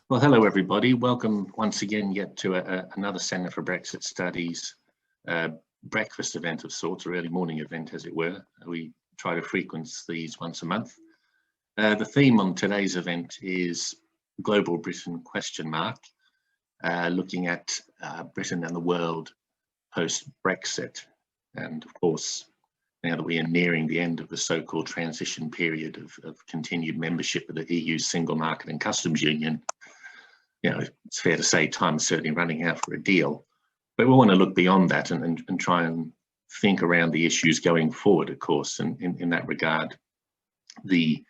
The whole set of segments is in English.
Well, hello everybody. Welcome once again yet to another Centre for Brexit Studies breakfast event of sorts, or early morning event as it were. We try to frequency these once a month. The theme on today's event is Global Britain ? Looking at Britain and the world post-Brexit. And of course, now that we are nearing the end of the so-called transition period of continued membership of the EU Single Market and Customs Union, you know, it's fair to say time is certainly running out for a deal. But we want to look beyond that and try and think around the issues going forward, of course. And in that regard, the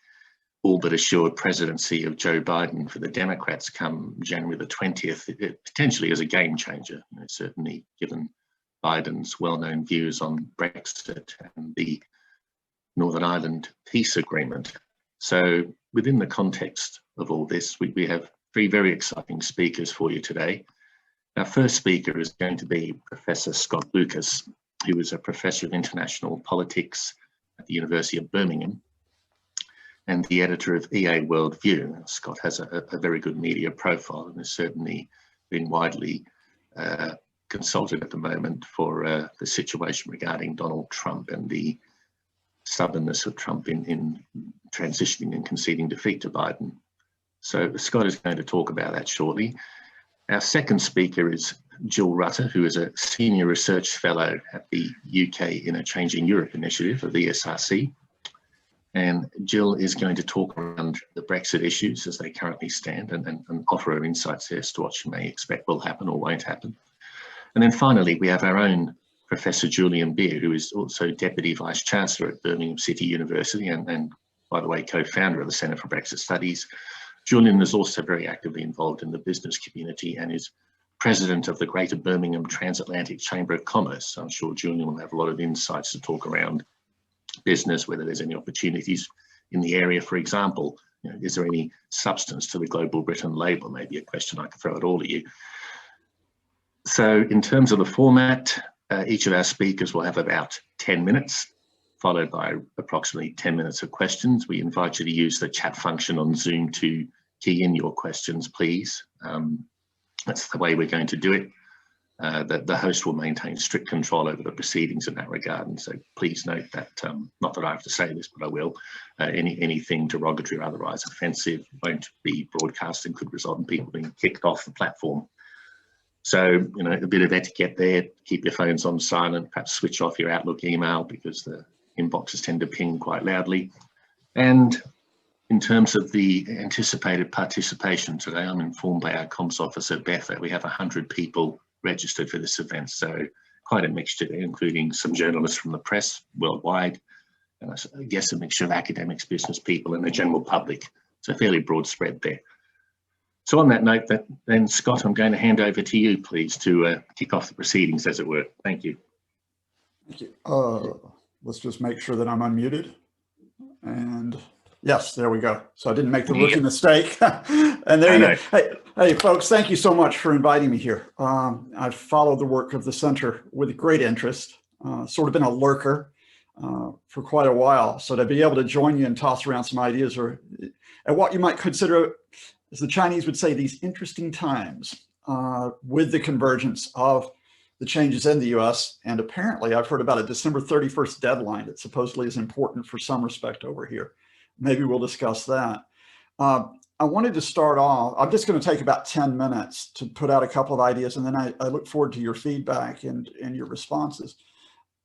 all but assured presidency of Joe Biden for the Democrats come January the 20th, it potentially is a game changer, you know, certainly given Biden's well-known views on Brexit and the Northern Ireland peace agreement. So within the context of all this, we have three very exciting speakers for you today. Our first speaker is going to be Professor Scott Lucas, who is a professor of international politics at the University of Birmingham and the editor of EA WorldView. Scott has a very good media profile and has certainly been widely consulted at the moment for the situation regarding Donald Trump and the stubbornness of Trump in transitioning and conceding defeat to Biden. So Scott is going to talk about that shortly. Our second speaker is Jill Rutter, who is a senior research fellow at the UK in a Changing Europe initiative of the ESRC. And Jill is going to talk around the Brexit issues as they currently stand and offer her insights as to what she may expect will happen or won't happen. And then finally, we have our own Professor Julian Beer, who is also Deputy Vice-Chancellor at Birmingham City University and by the way, co-founder of the Centre for Brexit Studies. Julian is also very actively involved in the business community and is president of the Greater Birmingham Transatlantic Chamber of Commerce. So I'm sure Julian will have a lot of insights to talk around business, whether there's any opportunities in the area. For example, you know, is there any substance to the Global Britain label? Maybe a question I can throw at all of you. So in terms of the format, each of our speakers will have about 10 minutes, followed by approximately 10 minutes of questions. We invite you to use the chat function on Zoom to key in your questions, please. That's the way we're going to do it. The host will maintain strict control over the proceedings in that regard. And so please note that, not that I have to say this, but I will, anything derogatory or otherwise offensive won't be broadcast and could result in people being kicked off the platform. So, you know, a bit of etiquette there, keep your phones on silent, perhaps switch off your Outlook email because the inboxes tend to ping quite loudly. And in terms of the anticipated participation today, I'm informed by our comms officer, Beth, that we have 100 people registered for this event. So quite a mixture there, including some journalists from the press worldwide, and I guess a mixture of academics, business people, and the general public. It's a fairly broad spread there. So on that note, then Scott, I'm going to hand over to you, please, to kick off the proceedings, as it were. Thank you. Thank you. Let's just make sure that I'm unmuted. And yes, there we go. So I didn't make the rookie mistake. And there you go. Hey, folks, thank you so much for inviting me here. I've followed the work of the center with great interest, sort of been a lurker for quite a while. So to be able to join you and toss around some ideas or at what you might consider, as the Chinese would say, these interesting times with the convergence of the changes in the US. And apparently I've heard about a December 31st deadline that supposedly is important for some respect over here. Maybe we'll discuss that. I wanted to start off, I'm just going to take about 10 minutes to put out a couple of ideas, and then I look forward to your feedback and your responses.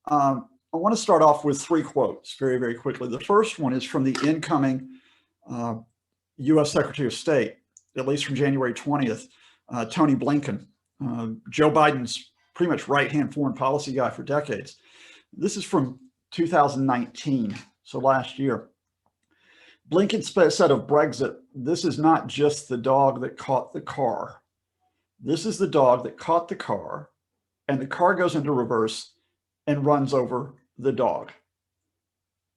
I want to start off with three quotes very, very quickly. The first one is from the incoming US Secretary of State, at least from January 20th, Tony Blinken, Joe Biden's pretty much right-hand foreign policy guy for decades. This is from 2019, so last year. Blinken said of Brexit, this is not just the dog that caught the car. This is the dog that caught the car, and the car goes into reverse and runs over the dog.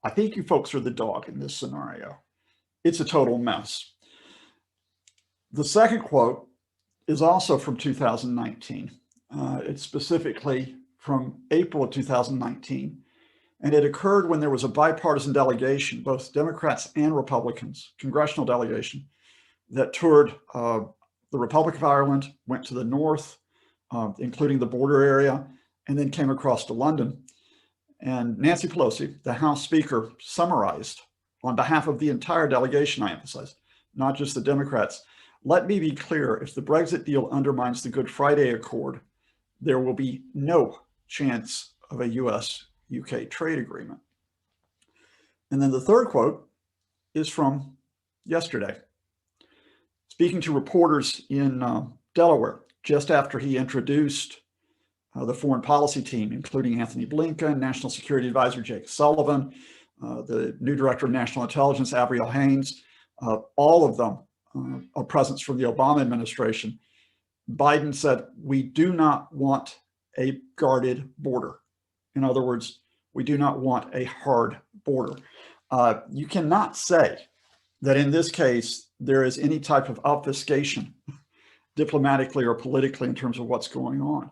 I think you folks are the dog in this scenario. It's a total mess. The second quote is also from 2019. It's specifically from April of 2019. And it occurred when there was a bipartisan delegation, both Democrats and Republicans, congressional delegation, that toured the Republic of Ireland, went to the north, including the border area, and then came across to London. And Nancy Pelosi, the House Speaker, summarized on behalf of the entire delegation, I emphasize, not just the Democrats. Let me be clear, if the Brexit deal undermines the Good Friday Accord, there will be no chance of a US-UK trade agreement. And then the third quote is from yesterday. Speaking to reporters in Delaware, just after he introduced the foreign policy team, including Anthony Blinken, National Security Advisor Jake Sullivan, the new Director of National Intelligence, Avril Haines, all of them a presence from the Obama administration. Biden said, we do not want a guarded border. In other words, we do not want a hard border. You cannot say that in this case, there is any type of obfuscation diplomatically or politically in terms of what's going on.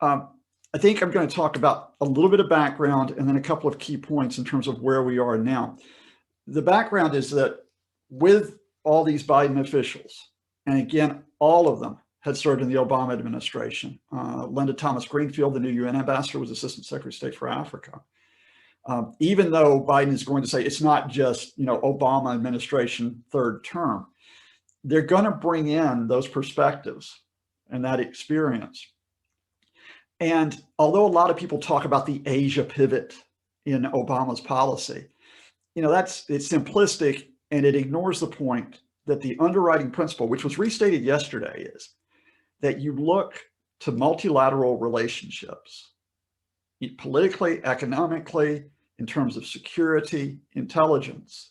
I think I'm going to talk about a little bit of background and then a couple of key points in terms of where we are now. The background is that with all these Biden officials, and again, all of them had served in the Obama administration. Linda Thomas Greenfield, the new UN ambassador, was Assistant Secretary of State for Africa. Even though Biden is going to say it's not just, Obama administration third term, they're going to bring in those perspectives and that experience. And although a lot of people talk about the Asia pivot in Obama's policy, it's simplistic and it ignores the point that the underwriting principle, which was restated yesterday, is that you look to multilateral relationships, politically, economically, in terms of security, intelligence,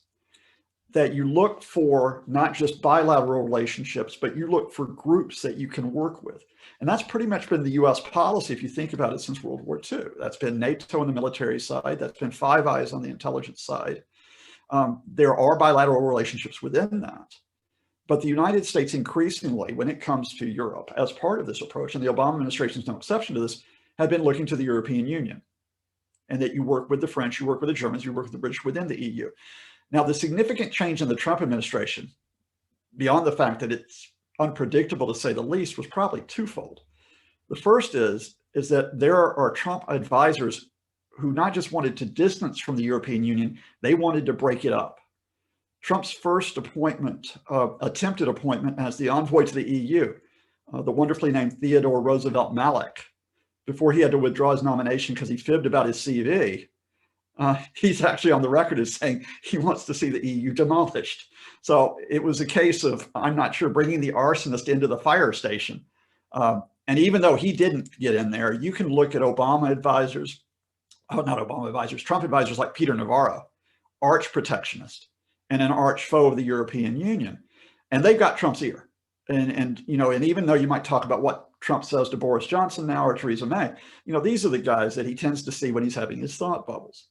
that you look for not just bilateral relationships, but you look for groups that you can work with. And that's pretty much been the US policy, if you think about it, since World War II. That's been NATO on the military side. That's been Five Eyes on the intelligence side. There are bilateral relationships within that. But the United States increasingly, when it comes to Europe, as part of this approach, and the Obama administration is no exception to this, have been looking to the European Union. And that you work with the French, you work with the Germans, you work with the British within the EU. Now, the significant change in the Trump administration, beyond the fact that it's unpredictable to say the least, was probably twofold. The first is that there are Trump advisors who not just wanted to distance from the European Union, they wanted to break it up. Trump's first appointment, attempted appointment as the envoy to the EU, the wonderfully named Theodore Roosevelt Malek, before he had to withdraw his nomination because he fibbed about his CV, he's actually on the record as saying he wants to see the EU demolished. So it was a case of, I'm not sure, bringing the arsonist into the fire station. And even though he didn't get in there, you can look at Obama advisors, not Obama advisors, Trump advisors like Peter Navarro, arch protectionist and an arch foe of the European Union. And they've got Trump's ear. And even though you might talk about what Trump says to Boris Johnson now or Theresa May, these are the guys that he tends to see when he's having his thought bubbles.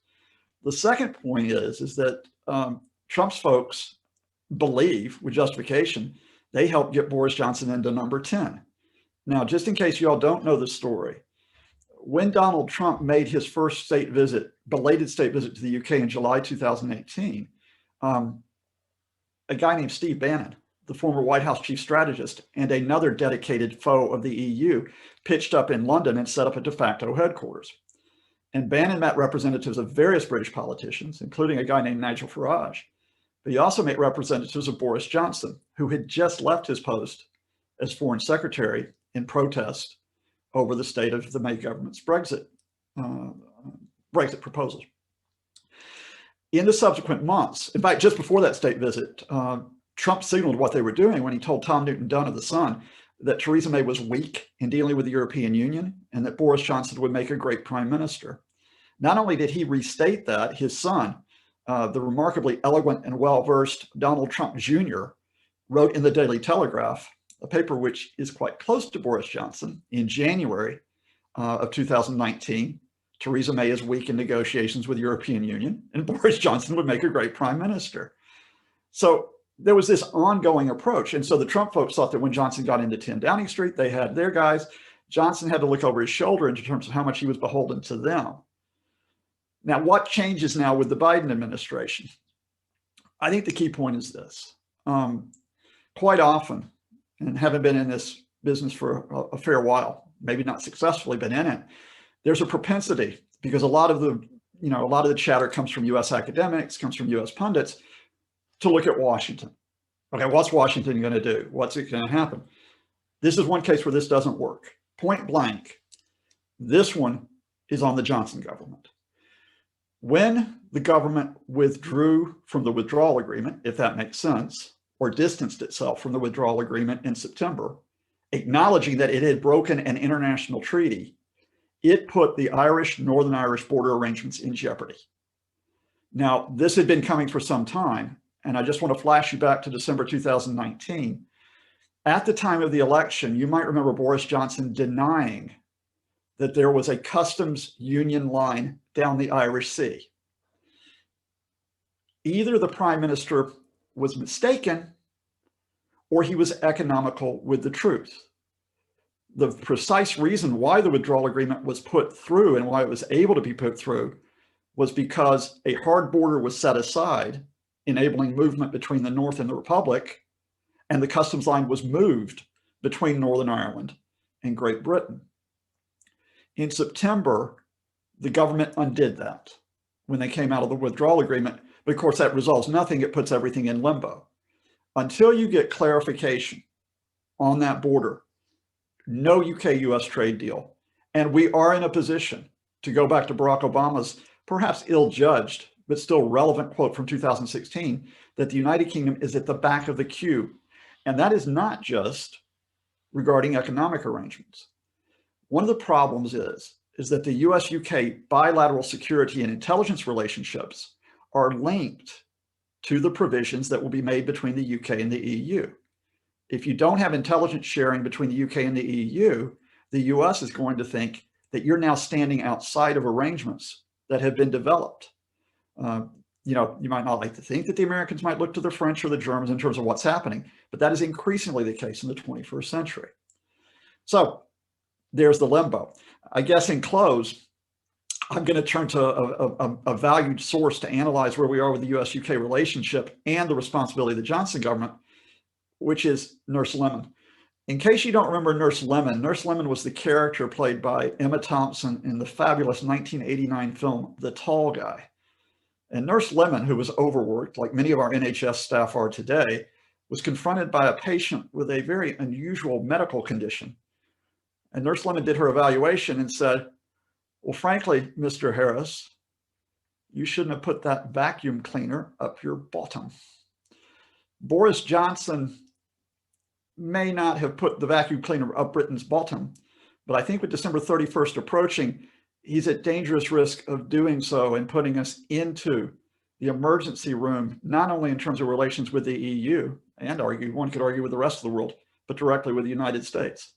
The second point is that Trump's folks believe, with justification, they helped get Boris Johnson into number 10. Now, just in case you all don't know the story, when Donald Trump made his first belated state visit to the UK in July 2018, a guy named Steve Bannon, the former White House chief strategist and another dedicated foe of the EU, pitched up in London and set up a de facto headquarters. And Bannon met representatives of various British politicians, including a guy named Nigel Farage. But he also met representatives of Boris Johnson, who had just left his post as foreign secretary in protest over the state of the May government's Brexit proposals. In the subsequent months, in fact, just before that state visit, Trump signaled what they were doing when he told Tom Newton-Dunn of The Sun that Theresa May was weak in dealing with the European Union and that Boris Johnson would make a great prime minister. Not only did he restate that, his son, the remarkably eloquent and well-versed Donald Trump Jr., wrote in the Daily Telegraph, a paper which is quite close to Boris Johnson, in January of 2019, Theresa May is weak in negotiations with the European Union and Boris Johnson would make a great prime minister. So there was this ongoing approach. And so the Trump folks thought that when Johnson got into 10 Downing Street, they had their guys. Johnson had to look over his shoulder in terms of how much he was beholden to them. Now, what changes now with the Biden administration? I think the key point is this. Quite often, and having been in this business for a fair while, maybe not successfully been in it, there's a propensity, because a lot of the chatter comes from US academics, comes from US pundits, to look at Washington. Okay, what's Washington going to do? What's it going to happen? This is one case where this doesn't work. Point blank, this one is on the Johnson government. When the government withdrew from the withdrawal agreement, if that makes sense, or distanced itself from the withdrawal agreement in September, acknowledging that it had broken an international treaty, it put the Northern Irish border arrangements in jeopardy. Now, this had been coming for some time, and I just want to flash you back to December 2019. At the time of the election, you might remember Boris Johnson denying that there was a customs union line down the Irish Sea. Either the prime minister was mistaken or he was economical with the truth. The precise reason why the withdrawal agreement was put through and why it was able to be put through was because a hard border was set aside, enabling movement between the North and the Republic, and the customs line was moved between Northern Ireland and Great Britain. In September, the government undid that when they came out of the withdrawal agreement. But of course, that resolves nothing. It puts everything in limbo. Until you get clarification on that border, no UK-US trade deal. And we are in a position to go back to Barack Obama's perhaps ill-judged, but still relevant quote from 2016, that the United Kingdom is at the back of the queue. And that is not just regarding economic arrangements. One of the problems is that the US-UK bilateral security and intelligence relationships are linked to the provisions that will be made between the UK and the EU. If you don't have intelligence sharing between the UK and the EU, the US is going to think that you're now standing outside of arrangements that have been developed. You might not like to think that the Americans might look to the French or the Germans in terms of what's happening, but that is increasingly the case in the 21st century. So there's the limbo. I guess in close, I'm going to turn to a valued source to analyze where we are with the US-UK relationship and the responsibility of the Johnson government, which is Nurse Lemon. In case you don't remember Nurse Lemon was the character played by Emma Thompson in the fabulous 1989 film, The Tall Guy. And Nurse Lemon, who was overworked, like many of our NHS staff are today, was confronted by a patient with a very unusual medical condition. And Nurse Lemon did her evaluation and said, well, frankly, Mr. Harris, you shouldn't have put that vacuum cleaner up your bottom. Boris Johnson may not have put the vacuum cleaner up Britain's bottom, but I think with December 31st approaching, he's at dangerous risk of doing so and putting us into the emergency room, not only in terms of relations with the EU, and one could argue with the rest of the world, but directly with the United States.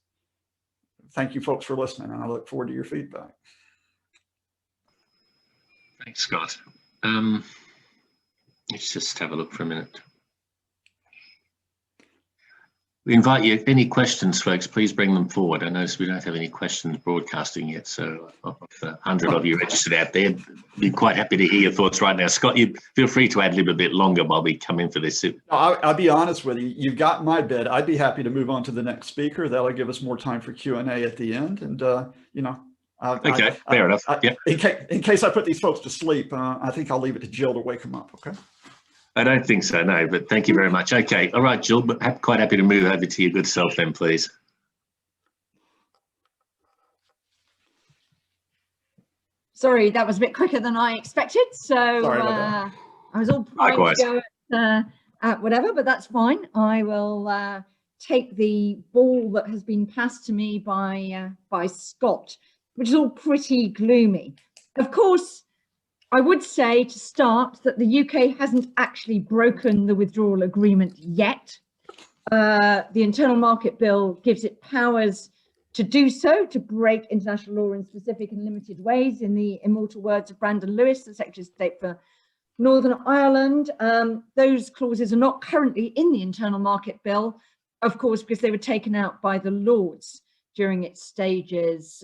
Thank you folks for listening, and I look forward to your feedback. Thanks, Scott. Let's just have a look for a minute. We invite you, any questions, folks, please bring them forward. I notice we don't have any questions broadcasting yet, so of the 100 of you registered out there, be quite happy to hear your thoughts right now. Scott, you feel free to ad-lib a bit longer while we come in for this. I'll be honest with you, you've got my bid. I'd be happy to move on to the next speaker. That'll give us more time for Q&A at the end. And, okay, fair enough. Yeah. In case I put these folks to sleep, I think I'll leave it to Jill to wake them up, okay? I don't think so, no, but thank you very much. Okay, all right, Jill, but quite happy to move over to your good self then, please. Sorry, that was a bit quicker than I expected. So I was all primed to go at whatever, but that's fine. I will take the ball that has been passed to me by Scott, which is all pretty gloomy. Of course, I would say to start that the UK hasn't actually broken the withdrawal agreement yet. The Internal Market Bill gives it powers to do so, to break international law in specific and limited ways, in the immortal words of Brandon Lewis, the Secretary of State for Northern Ireland. Those clauses are not currently in the Internal Market Bill, of course, because they were taken out by the Lords during its stages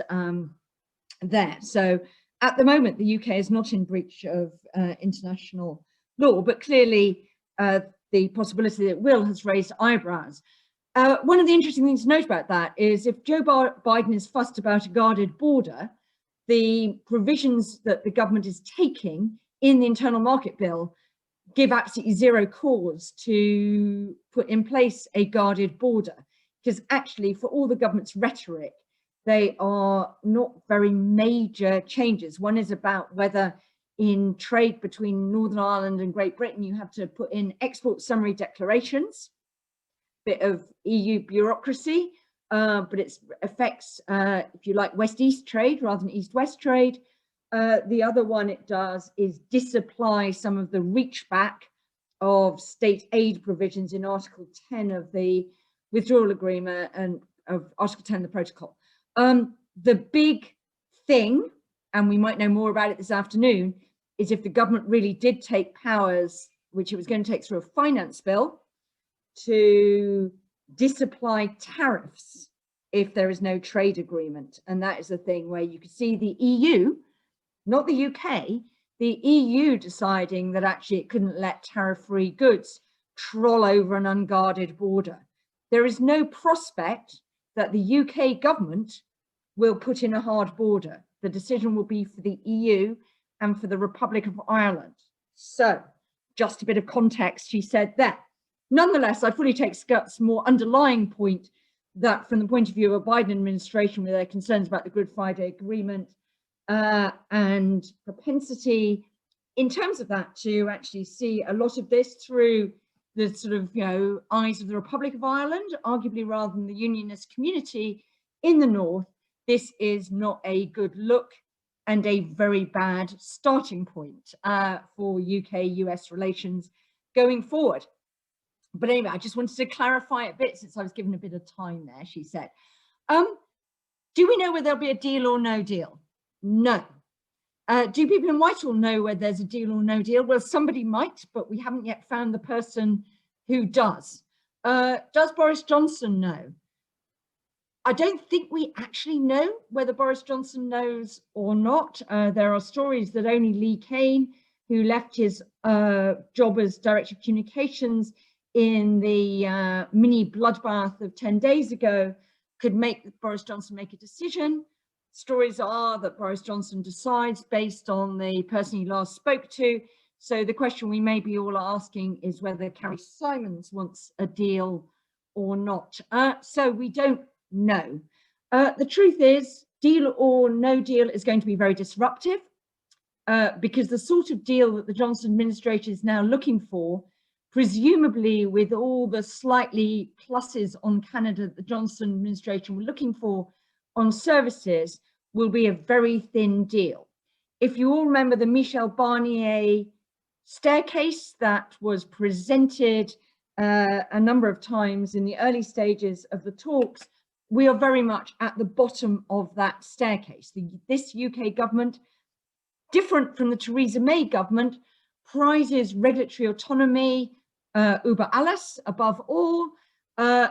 there. So at the moment, the UK is not in breach of international law, but clearly the possibility that it will has raised eyebrows. One of the interesting things to note about that is if Joe Biden is fussed about a guarded border, the provisions that the government is taking in the internal market bill give absolutely zero cause to put in place a guarded border, because actually for all the government's rhetoric, they are not very major changes. One is about whether in trade between Northern Ireland and Great Britain, you have to put in export summary declarations, bit of EU bureaucracy, but it affects, if you like, West-East trade rather than East-West trade. The other one it does is disapply some of the reach back of state aid provisions in Article 10 of the withdrawal agreement and of Article 10 of the protocol. The big thing, and we might know more about it this afternoon, is if the government really did take powers, which it was going to take through a finance bill, to disapply tariffs if there is no trade agreement. And that is the thing where you could see the EU, not the UK, the EU deciding that actually it couldn't let tariff-free goods troll over an unguarded border. There is no prospect that the UK government will put in a hard border. The decision will be for the EU and for the Republic of Ireland. So just a bit of context, she said there. Nonetheless, I fully take Scott's more underlying point that from the point of view of a Biden administration with their concerns about the Good Friday Agreement and propensity in terms of that to actually see a lot of this through the sort of, eyes of the Republic of Ireland, arguably rather than the unionist community in the North, this is not a good look and a very bad starting point for UK-US relations going forward. But anyway, I just wanted to clarify a bit since I was given a bit of time there, she said. Do we know whether there'll be a deal or no deal? No. Do people in Whitehall know whether there's a deal or no deal? Well, somebody might, but we haven't yet found the person who does. Does Boris Johnson know? I don't think we actually know whether Boris Johnson knows or not. There are stories that only Lee Kane, who left his job as Director of Communications in the mini bloodbath of 10 days ago, could make Boris Johnson make a decision. Stories are that Boris Johnson decides based on the person he last spoke to. So the question we may be all asking is whether Carrie Simons wants a deal or not. So we don't know. The truth is, deal or no deal is going to be very disruptive because the sort of deal that the Johnson administration is now looking for, presumably with all the slightly pluses on Canada that the Johnson administration were looking for on services, will be a very thin deal. If you all remember the Michel Barnier staircase that was presented a number of times in the early stages of the talks, we are very much at the bottom of that staircase. This UK government, different from the Theresa May government, prizes regulatory autonomy über alles, above all.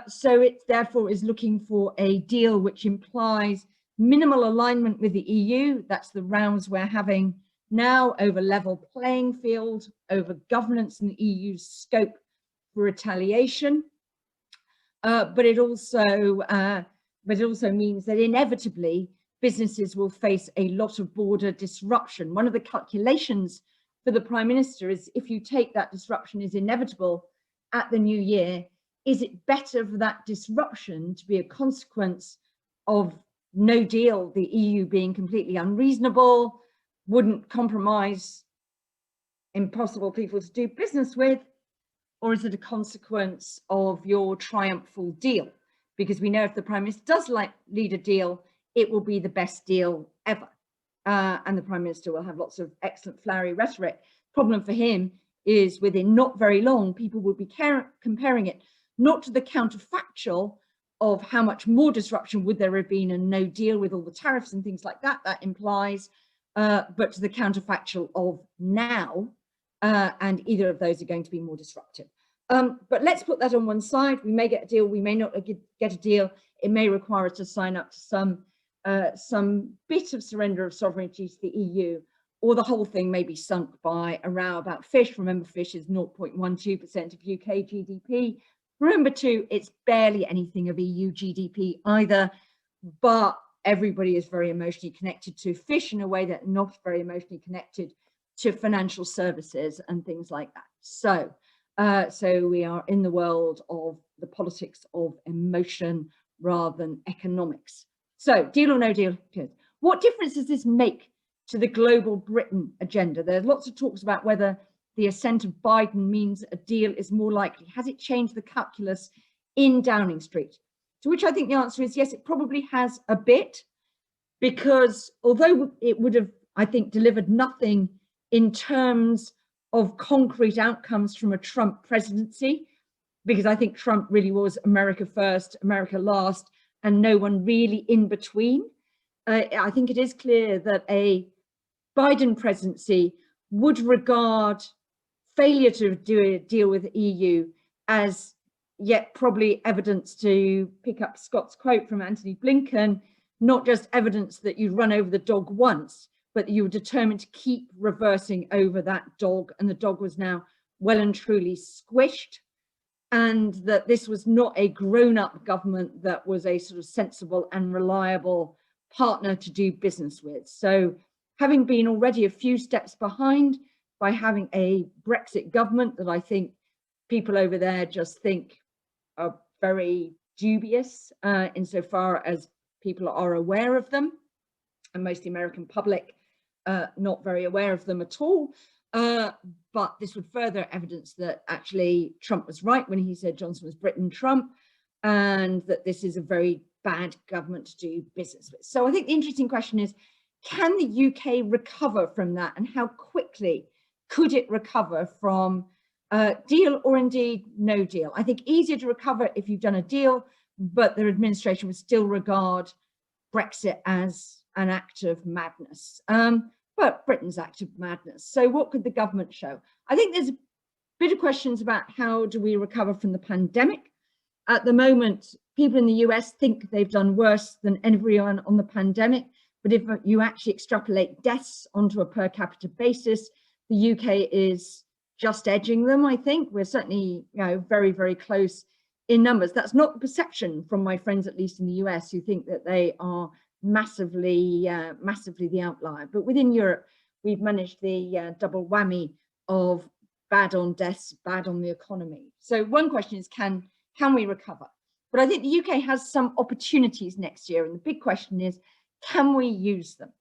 So it therefore is looking for a deal which implies minimal alignment with the EU. That's the rounds we're having now over level playing field, over governance and the EU's scope for retaliation. But it also means that inevitably businesses will face a lot of border disruption. One of the calculations for the Prime Minister is if you take that disruption is inevitable at the new year, is it better for that disruption to be a consequence of no deal, the EU being completely unreasonable, wouldn't compromise, impossible people to do business with, or is it a consequence of your triumphal deal? Because we know if the Prime Minister does lead a deal, it will be the best deal ever. And the Prime Minister will have lots of excellent flowery rhetoric. Problem for him is within not very long, people will be comparing it not to the counterfactual of how much more disruption would there have been and no deal with all the tariffs and things like that, that implies, but to the counterfactual of now, and either of those are going to be more disruptive. But let's put that on one side. We may get a deal, we may not get a deal. It may require us to sign up to some bit of surrender of sovereignty to the EU, or the whole thing may be sunk by a row about fish. Remember, fish is 0.12% of UK GDP. Remember too, it's barely anything of EU GDP either, but everybody is very emotionally connected to fish in a way that not very emotionally connected to financial services and things like that. So, so we are in the world of the politics of emotion rather than economics. So, deal or no deal? What difference does this make to the global Britain agenda? There's lots of talks about whether the ascent of Biden means a deal is more likely. Has it changed the calculus in Downing Street? To which I think the answer is yes, it probably has a bit, because although it would have, I think, delivered nothing in terms of concrete outcomes from a Trump presidency, because I think Trump really was America first, America last, and no one really in between. I think it is clear that a Biden presidency would regard failure to do a deal with the EU as yet probably evidence, to pick up Scott's quote from Anthony Blinken, not just evidence that you'd run over the dog once, but that you were determined to keep reversing over that dog, and the dog was now well and truly squished, and that this was not a grown-up government that was a sort of sensible and reliable partner to do business with. So having been already a few steps behind by having a Brexit government that I think people over there just think are very dubious insofar as people are aware of them, and most of the American public not very aware of them at all. But this would further evidence that actually Trump was right when he said Johnson was Britain Trump, and that this is a very bad government to do business with. So I think the interesting question is, can the UK recover from that, and how quickly could it recover from deal or indeed no deal? I think easier to recover if you've done a deal, but the administration would still regard Brexit as an act of madness. But Britain's act of madness. So what could the government show? I think there's a bit of questions about how do we recover from the pandemic. At the moment, people in the US think they've done worse than everyone on the pandemic. But if you actually extrapolate deaths onto a per capita basis, the UK is just edging them, I think. We're certainly, very, very close in numbers. That's not the perception from my friends, at least in the US, who think that they are massively the outlier. But within Europe, we've managed the double whammy of bad on deaths, bad on the economy. So one question is, can we recover? But I think the UK has some opportunities next year. And the big question is, can we use them?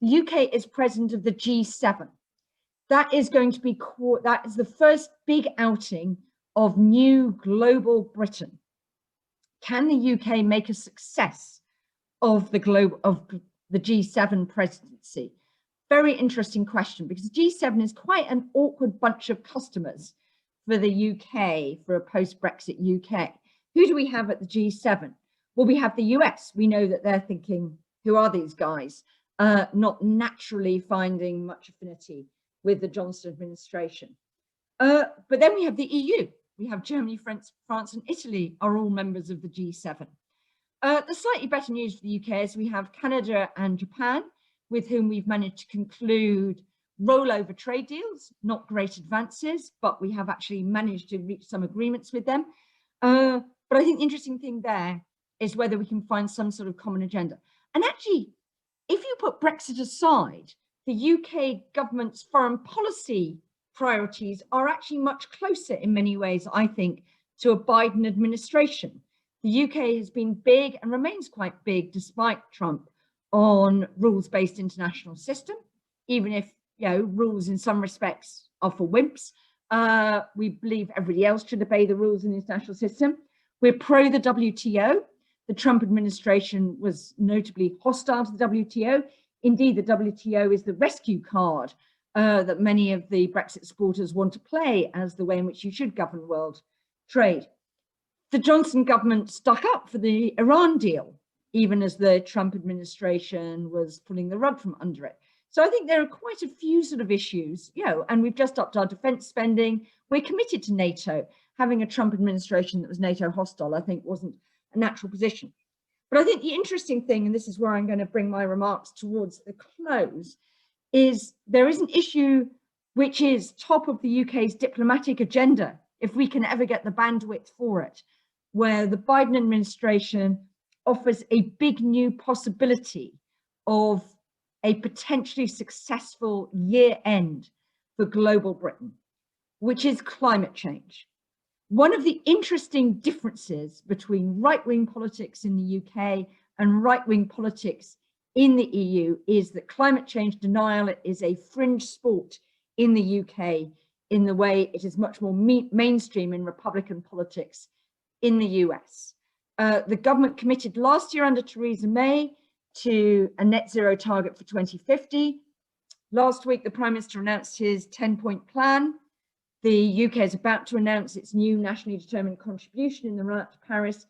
The UK is president of the G7. That is going to be that is the first big outing of new global Britain. Can the UK make a success of the G7 presidency? Very interesting question, because the G7 is quite an awkward bunch of customers for the UK, for a post-Brexit UK. Who do we have at the G7? Well, we have the US. We know that they're thinking, who are these guys? Not naturally finding much affinity with the Johnson administration. But then we have the EU. We have Germany, France, and Italy are all members of the G7. The slightly better news for the UK is we have Canada and Japan, with whom we've managed to conclude rollover trade deals, not great advances, but we have actually managed to reach some agreements with them. But I think the interesting thing there is whether we can find some sort of common agenda. And actually, if you put Brexit aside, the UK government's foreign policy priorities are actually much closer in many ways, I think, to a Biden administration. The UK has been big and remains quite big, despite Trump, on rules-based international system, even if, rules in some respects are for wimps. We believe everybody else should obey the rules in the international system. We're pro the WTO. The Trump administration was notably hostile to the WTO. Indeed, the WTO is the rescue card that many of the Brexit supporters want to play as the way in which you should govern world trade. The Johnson government stuck up for the Iran deal, even as the Trump administration was pulling the rug from under it. So I think there are quite a few sort of issues, and we've just upped our defense spending. We're committed to NATO. Having a Trump administration that was NATO hostile, I think, wasn't a natural position. But I think the interesting thing, and this is where I'm going to bring my remarks towards the close, is there is an issue which is top of the UK's diplomatic agenda if we can ever get the bandwidth for it, where the Biden administration offers a big new possibility of a potentially successful year end for global Britain, which is climate change. One of the interesting differences between right-wing politics in the UK and right-wing politics in the EU is that climate change denial is a fringe sport in the UK in the way it is much more mainstream in Republican politics in the US. The government committed last year under Theresa May to a net zero target for 2050. Last week, the Prime Minister announced his 10-point plan. The UK is about to announce its new nationally determined contribution in the run-up to Paris.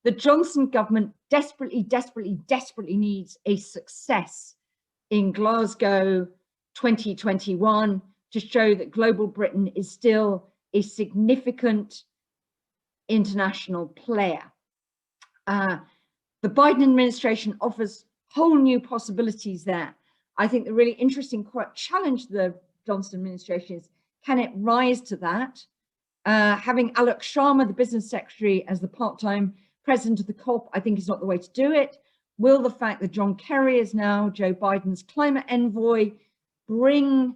The Johnson government desperately, desperately, desperately needs a success in Glasgow 2021 to show that global Britain is still a significant international player. The Biden administration offers whole new possibilities there. I think the really interesting challenge the Johnson administration is, can it rise to that? Having Alok Sharma, the business secretary, as the part-time president of the COP, I think is not the way to do it. Will the fact that John Kerry is now Joe Biden's climate envoy bring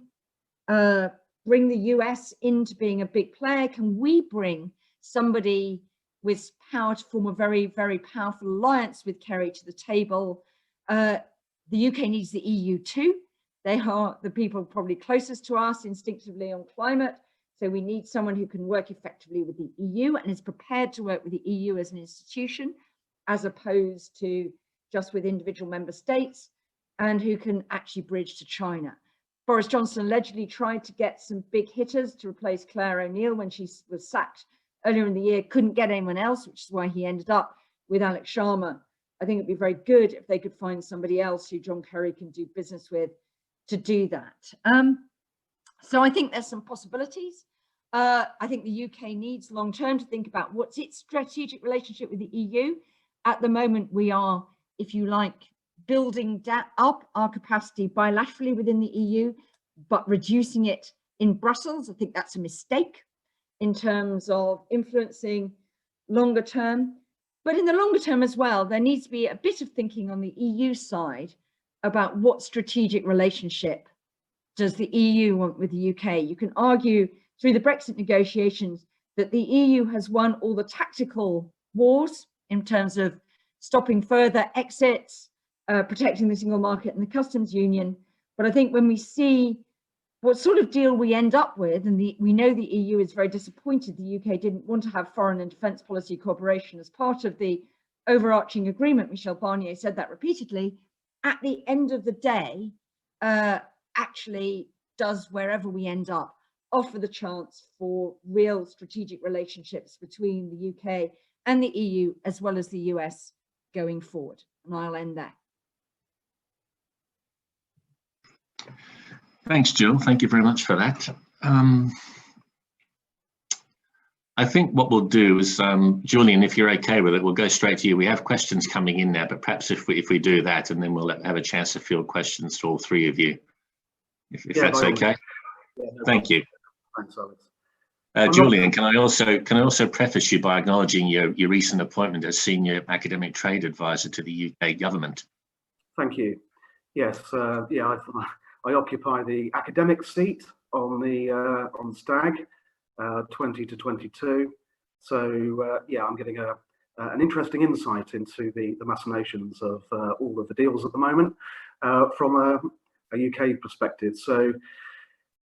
the US into being a big player? Can we bring somebody with power to form a very, very powerful alliance with Kerry to the table? The UK needs the EU too. They are the people probably closest to us instinctively on climate. So we need someone who can work effectively with the EU and is prepared to work with the EU as an institution, as opposed to just with individual member states, and who can actually bridge to China. Boris Johnson allegedly tried to get some big hitters to replace Claire O'Neill when she was sacked earlier in the year, couldn't get anyone else, which is why he ended up with Alok Sharma. I think it'd be very good if they could find somebody else who John Kerry can do business with to do that. So I think there's some possibilities. I think the UK needs long-term to think about what's its strategic relationship with the EU. At the moment, we are, if you like, building up our capacity bilaterally within the EU, but reducing it in Brussels. I think that's a mistake in terms of influencing longer term. But in the longer term as well, there needs to be a bit of thinking on the EU side about what strategic relationship does the EU want with the UK. You can argue through the Brexit negotiations that the EU has won all the tactical wars in terms of stopping further exits, protecting the single market and the customs union. But I think when we see what sort of deal we end up with, and we know the EU is very disappointed the UK didn't want to have foreign and defence policy cooperation as part of the overarching agreement. Michel Barnier said that repeatedly. At the end of the day, actually does, wherever we end up, offer the chance for real strategic relationships between the UK and the EU, as well as the US going forward. And I'll end there. Thanks, Jill. Thank you very much for that. I think what we'll do is, Julian, if you're okay with it, we'll go straight to you. We have questions coming in now, but perhaps if we do that, and then we'll have a chance to field questions to all three of you, if that's okay. Yeah, no Thank you. Thanks, Alex. Julian, can I also preface you by acknowledging your recent appointment as Senior Academic Trade Advisor to the UK government? Thank you. Yes, yeah, I occupy the academic seat on the on STAG 20 to 22. So yeah, I'm getting an interesting insight into the machinations of all of the deals at the moment from a UK perspective. So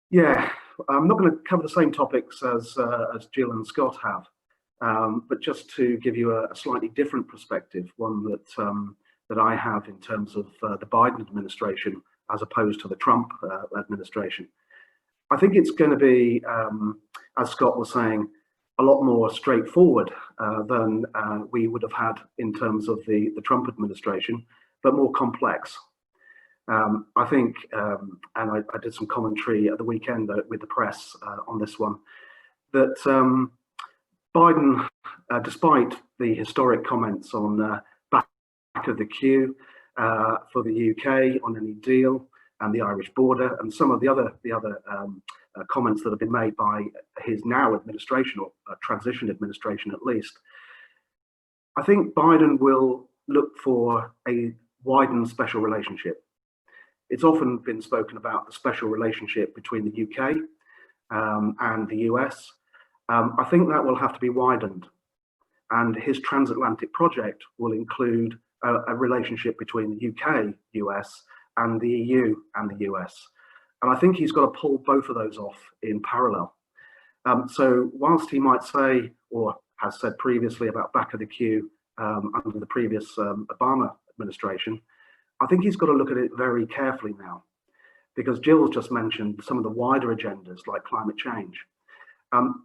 yeah, I'm not going to cover the same topics as Jill and Scott have, but just to give you a slightly different perspective, one that I have in terms of the Biden administration as opposed to the Trump administration. I think it's going to be, as Scott was saying, a lot more straightforward than we would have had in terms of the Trump administration, but more complex. I think, and I did some commentary at the weekend with the press on this one, that Biden, despite the historic comments on back of the queue for the UK on any deal and the Irish border and some of the other comments that have been made by his now administration, or transition administration at least. I think Biden will look for a widened special relationship. It's often been spoken about the special relationship between the UK and the US. I think that will have to be widened, and his transatlantic project will include a relationship between the UK, US, and the EU and the US. And I think he's got to pull both of those off in parallel. So whilst he might say, or has said previously, about back of the queue under the previous Obama administration, I think he's got to look at it very carefully now, because Jill's just mentioned some of the wider agendas like climate change.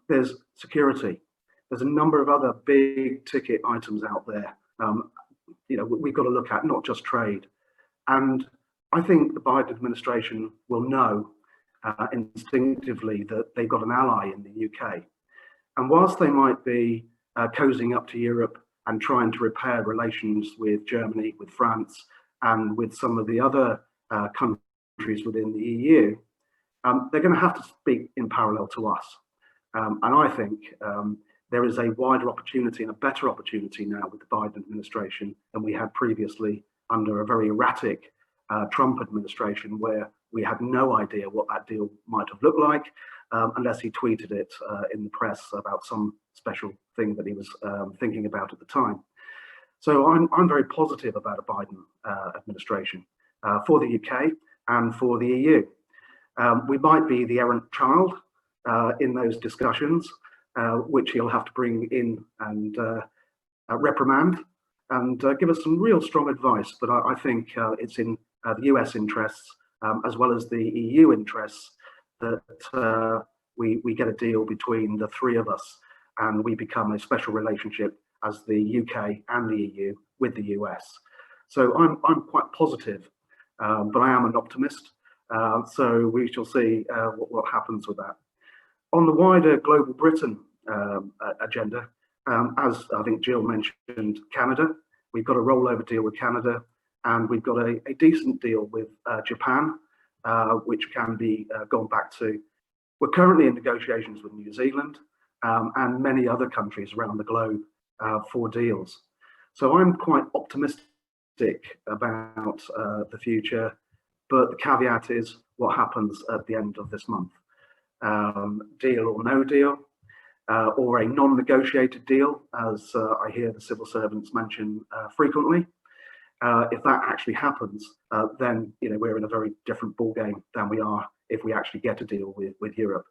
There's security. There's a number of other big ticket items out there. We've got to look at, not just trade. And I think the Biden administration will know instinctively that they've got an ally in the UK. And whilst they might be cozying up to Europe and trying to repair relations with Germany, with France, and with some of the other countries within the EU, they're going to have to speak in parallel to us. And I think there is a wider opportunity and a better opportunity now with the Biden administration than we had previously under a very erratic Trump administration, where we had no idea what that deal might have looked like unless he tweeted it in the press about some special thing that he was thinking about at the time. So I'm very positive about a Biden administration for the UK and for the EU. We might be the errant child in those discussions, which he'll have to bring in and reprimand and give us some real strong advice. But I think it's in the US interests as well as the EU interests that we get a deal between the three of us and we become a special relationship as the UK and the EU with the US. So I'm quite positive, but I am an optimist. So we shall see what happens with that. On the wider global Britain agenda, as I think Jill mentioned, Canada, we've got a rollover deal with Canada, and we've got a decent deal with Japan, which can be gone back to. We're currently in negotiations with New Zealand and many other countries around the globe for deals. So I'm quite optimistic about the future, but the caveat is what happens at the end of this month. Deal or no deal, or a non-negotiated deal, as I hear the civil servants mention frequently. If that actually happens, then we're in a very different ballgame than we are if we actually get a deal with Europe.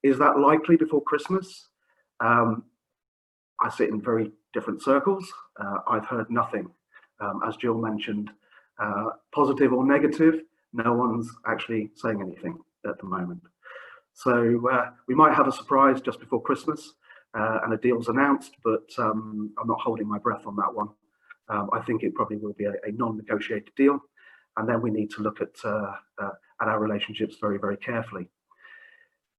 Is that likely before Christmas? I sit in very different circles. I've heard nothing, as Jill mentioned, positive or negative. No one's actually saying anything at the moment. So we might have a surprise just before Christmas and a deal's announced, but I'm not holding my breath on that one. I think it probably will be a non-negotiated deal, and then we need to look at our relationships very, very carefully.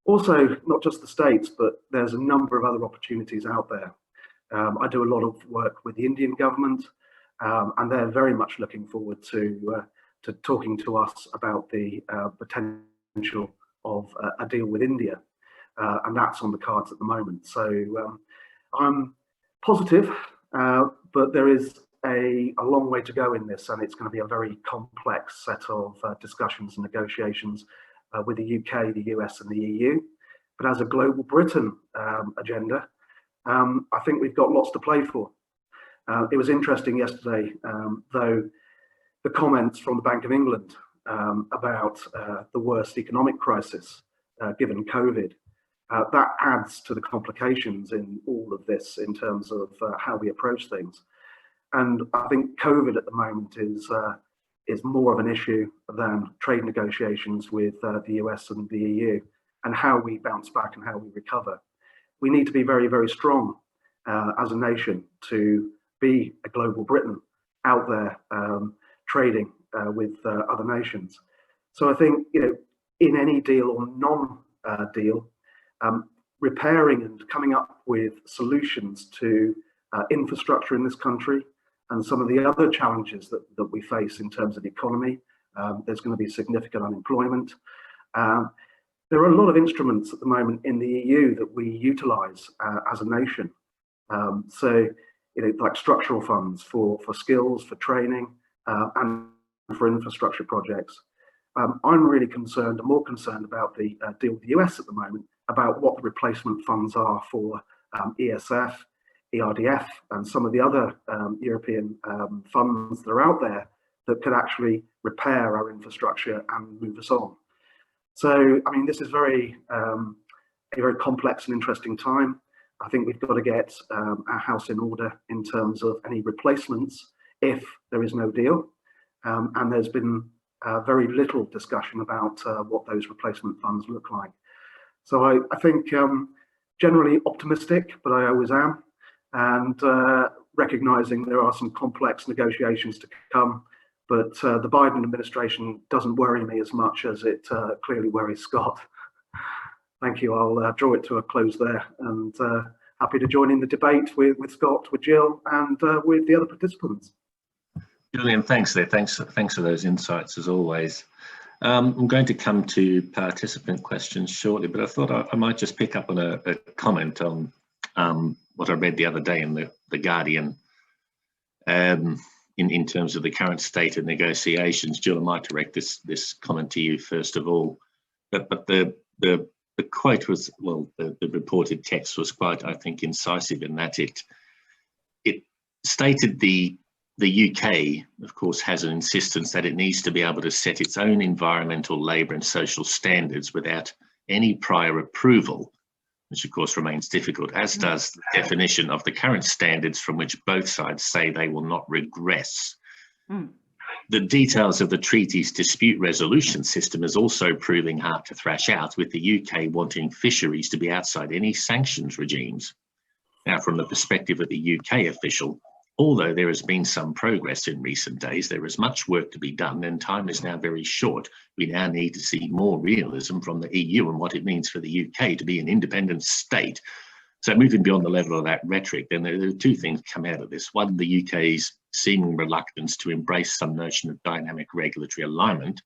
Also, not just the States, but there's a number of other opportunities out there. I do a lot of work with the Indian government, and they're very much looking forward to talking to us about the potential of a deal with India, and that's on the cards at the moment. So I'm positive, but there is a long way to go in this, and it's going to be a very complex set of discussions and negotiations with the UK, the US, and the EU. But as a global Britain agenda, I think we've got lots to play for. It was interesting yesterday, though, the comments from the Bank of England about the worst economic crisis given COVID. That adds to the complications in all of this in terms of how we approach things. And I think COVID at the moment is more of an issue than trade negotiations with the US and the EU, and how we bounce back and how we recover. We need to be very, very strong as a nation to be a global Britain out there trading with other nations. So I think, in any deal or non-deal, repairing and coming up with solutions to infrastructure in this country and some of the other challenges that we face in terms of the economy. There's going to be significant unemployment. there are a lot of instruments at the moment in the EU that we utilise as a nation. So, like structural funds for skills, for training, and for infrastructure projects. I'm really concerned, more concerned about the deal with the US at the moment, about what the replacement funds are for ESF, ERDF, and some of the other European funds that are out there that could actually repair our infrastructure and move us on. So, I mean, this is a very complex and interesting time. I think we've got to get our house in order in terms of any replacements if there is no deal. And there's been very little discussion about what those replacement funds look like. So I think generally optimistic, but I always am, and recognizing there are some complex negotiations to come. But the Biden administration doesn't worry me as much as it clearly worries Scott. Thank you. I'll draw it to a close there, and happy to join in the debate with Scott, with Jill, and with the other participants. Julian, thanks there. Thanks for those insights as always. I'm going to come to participant questions shortly, but I thought I might just pick up on a comment on what I read the other day in the Guardian in terms of the current state of negotiations. Jill, I might direct this comment to you first of all, but the quote was, well, the reported text was quite, I think, incisive in that it stated the UK, of course, has an insistence that it needs to be able to set its own environmental, labour and social standards without any prior approval, which of course remains difficult, as does the definition of the current standards from which both sides say they will not regress. The details of the treaty's dispute resolution system is also proving hard to thrash out, with the UK wanting fisheries to be outside any sanctions regimes. Now, from the perspective of the UK official, although there has been some progress in recent days, there is much work to be done and time is now very short. We now need to see more realism from the EU and what it means for the UK to be an independent state. So moving beyond the level of that rhetoric, then there are two things come out of this. One, the UK's seeming reluctance to embrace some notion of dynamic regulatory alignment.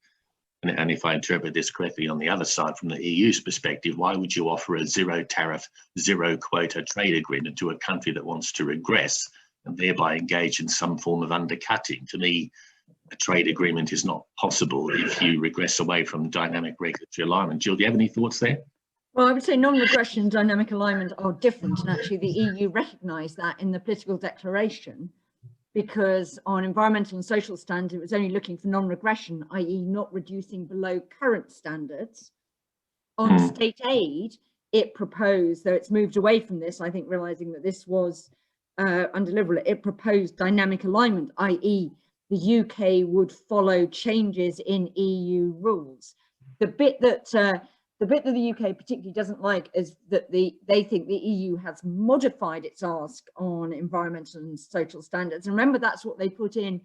And if I interpret this correctly on the other side, from the EU's perspective, why would you offer a zero tariff, zero quota trade agreement to a country that wants to regress and thereby engage in some form of undercutting? To me, a trade agreement is not possible if you regress away from dynamic regulatory alignment. Jill, do you have any thoughts there? Well, I would say non-regression and dynamic alignment are different, and actually the EU recognised that in the political declaration, because on environmental and social standards, it was only looking for non-regression, i.e. not reducing below current standards. On state aid, it proposed, though it's moved away from this, I think realising that this was undeliverable, it proposed dynamic alignment, i.e. the UK would follow changes in EU rules. The bit that the UK particularly doesn't like is that they think the EU has modified its ask on environmental and social standards. And remember, that's what they put in.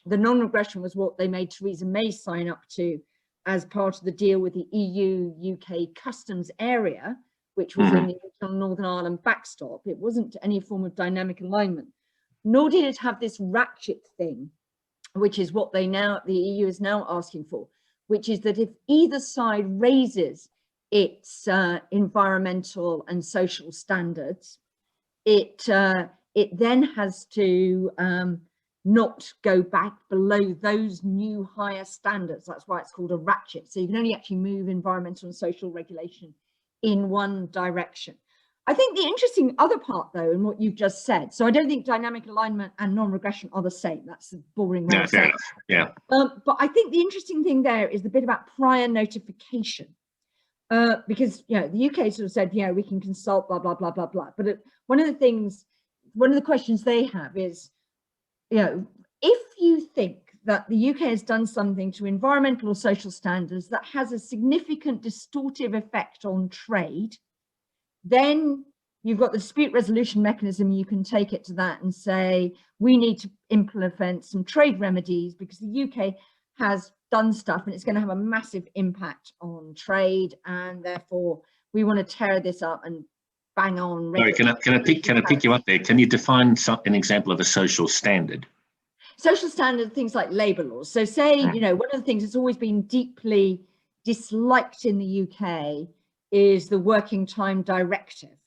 The non-regression was what they made Theresa May sign up to as part of the deal with the EU-UK customs area, which was in the Northern Ireland backstop. It wasn't any form of dynamic alignment, nor did it have this ratchet thing, which is what the EU is now asking for, which is that if either side raises its environmental and social standards, it then has to not go back below those new higher standards. That's why it's called a ratchet. So you can only actually move environmental and social regulation in one direction. I think the interesting other part, though, in what you've just said, so I don't think dynamic alignment and non-regression are the same. That's a boring way of saying it. Yeah. But I think the interesting thing there is the bit about prior notification, because the UK sort of said, we can consult, blah blah blah blah blah. But one of the questions they have is, if you think that the UK has done something to environmental or social standards that has a significant distortive effect on trade, then you've got the dispute resolution mechanism. You can take it to that and say, we need to implement some trade remedies because the UK has done stuff and it's going to have a massive impact on trade, and therefore we want to tear this up and bang on. Sorry, can I pick you up there? Can you define an example of a social standard? Social standard, things like labour laws. So say, one of the things that's always been deeply disliked in the UK is the Working Time Directive.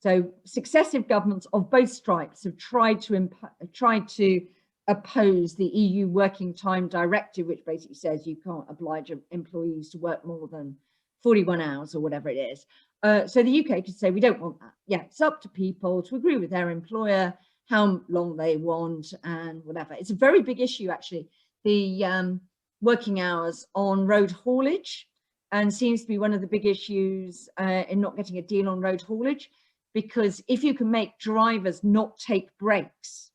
So successive governments of both stripes have tried to oppose the EU Working Time Directive, which basically says you can't oblige employees to work more than 41 hours or whatever it is. So the UK could say, we don't want that. Yeah, it's up to people to agree with their employer how long they want and whatever. It's a very big issue, actually, the working hours on road haulage, and seems to be one of the big issues in not getting a deal on road haulage, because if you can make drivers not take breaks,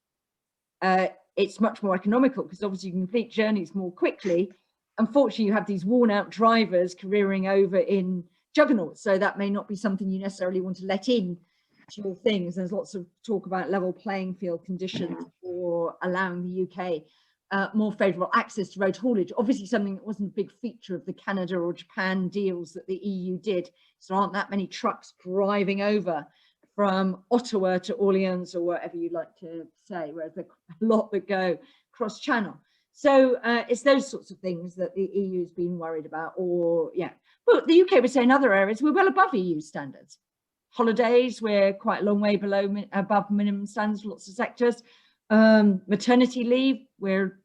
it's much more economical, because obviously you can complete journeys more quickly. Unfortunately, you have these worn out drivers careering over in juggernauts, so that may not be something you necessarily want to let in to your things. There's lots of talk about level playing field conditions for allowing the UK more favourable access to road haulage. Obviously something that wasn't a big feature of the Canada or Japan deals that the EU did. So there aren't that many trucks driving over from Ottawa to Orleans or whatever you like to say, whereas there's a lot that go cross channel. So it's those sorts of things that the EU has been worried about, or yeah. But the UK would say in other areas, we're well above EU standards. Holidays, we're quite a long way above minimum standards, lots of sectors. Maternity leave, we're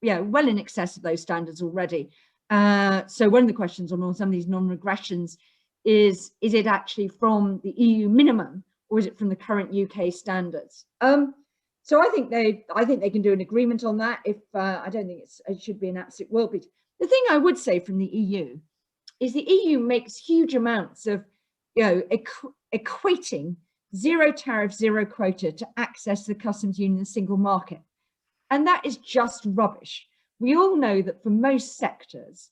well in excess of those standards already. So one of the questions on some of these non-regressions is it actually from the EU minimum, or is it from the current UK standards? So I think they can do an agreement on that. If I don't think it should be an absolute world beat. The thing I would say from the EU is the EU makes huge amounts of, equating zero tariff, zero quota to access the customs union, the single market. And that is just rubbish. We all know that for most sectors,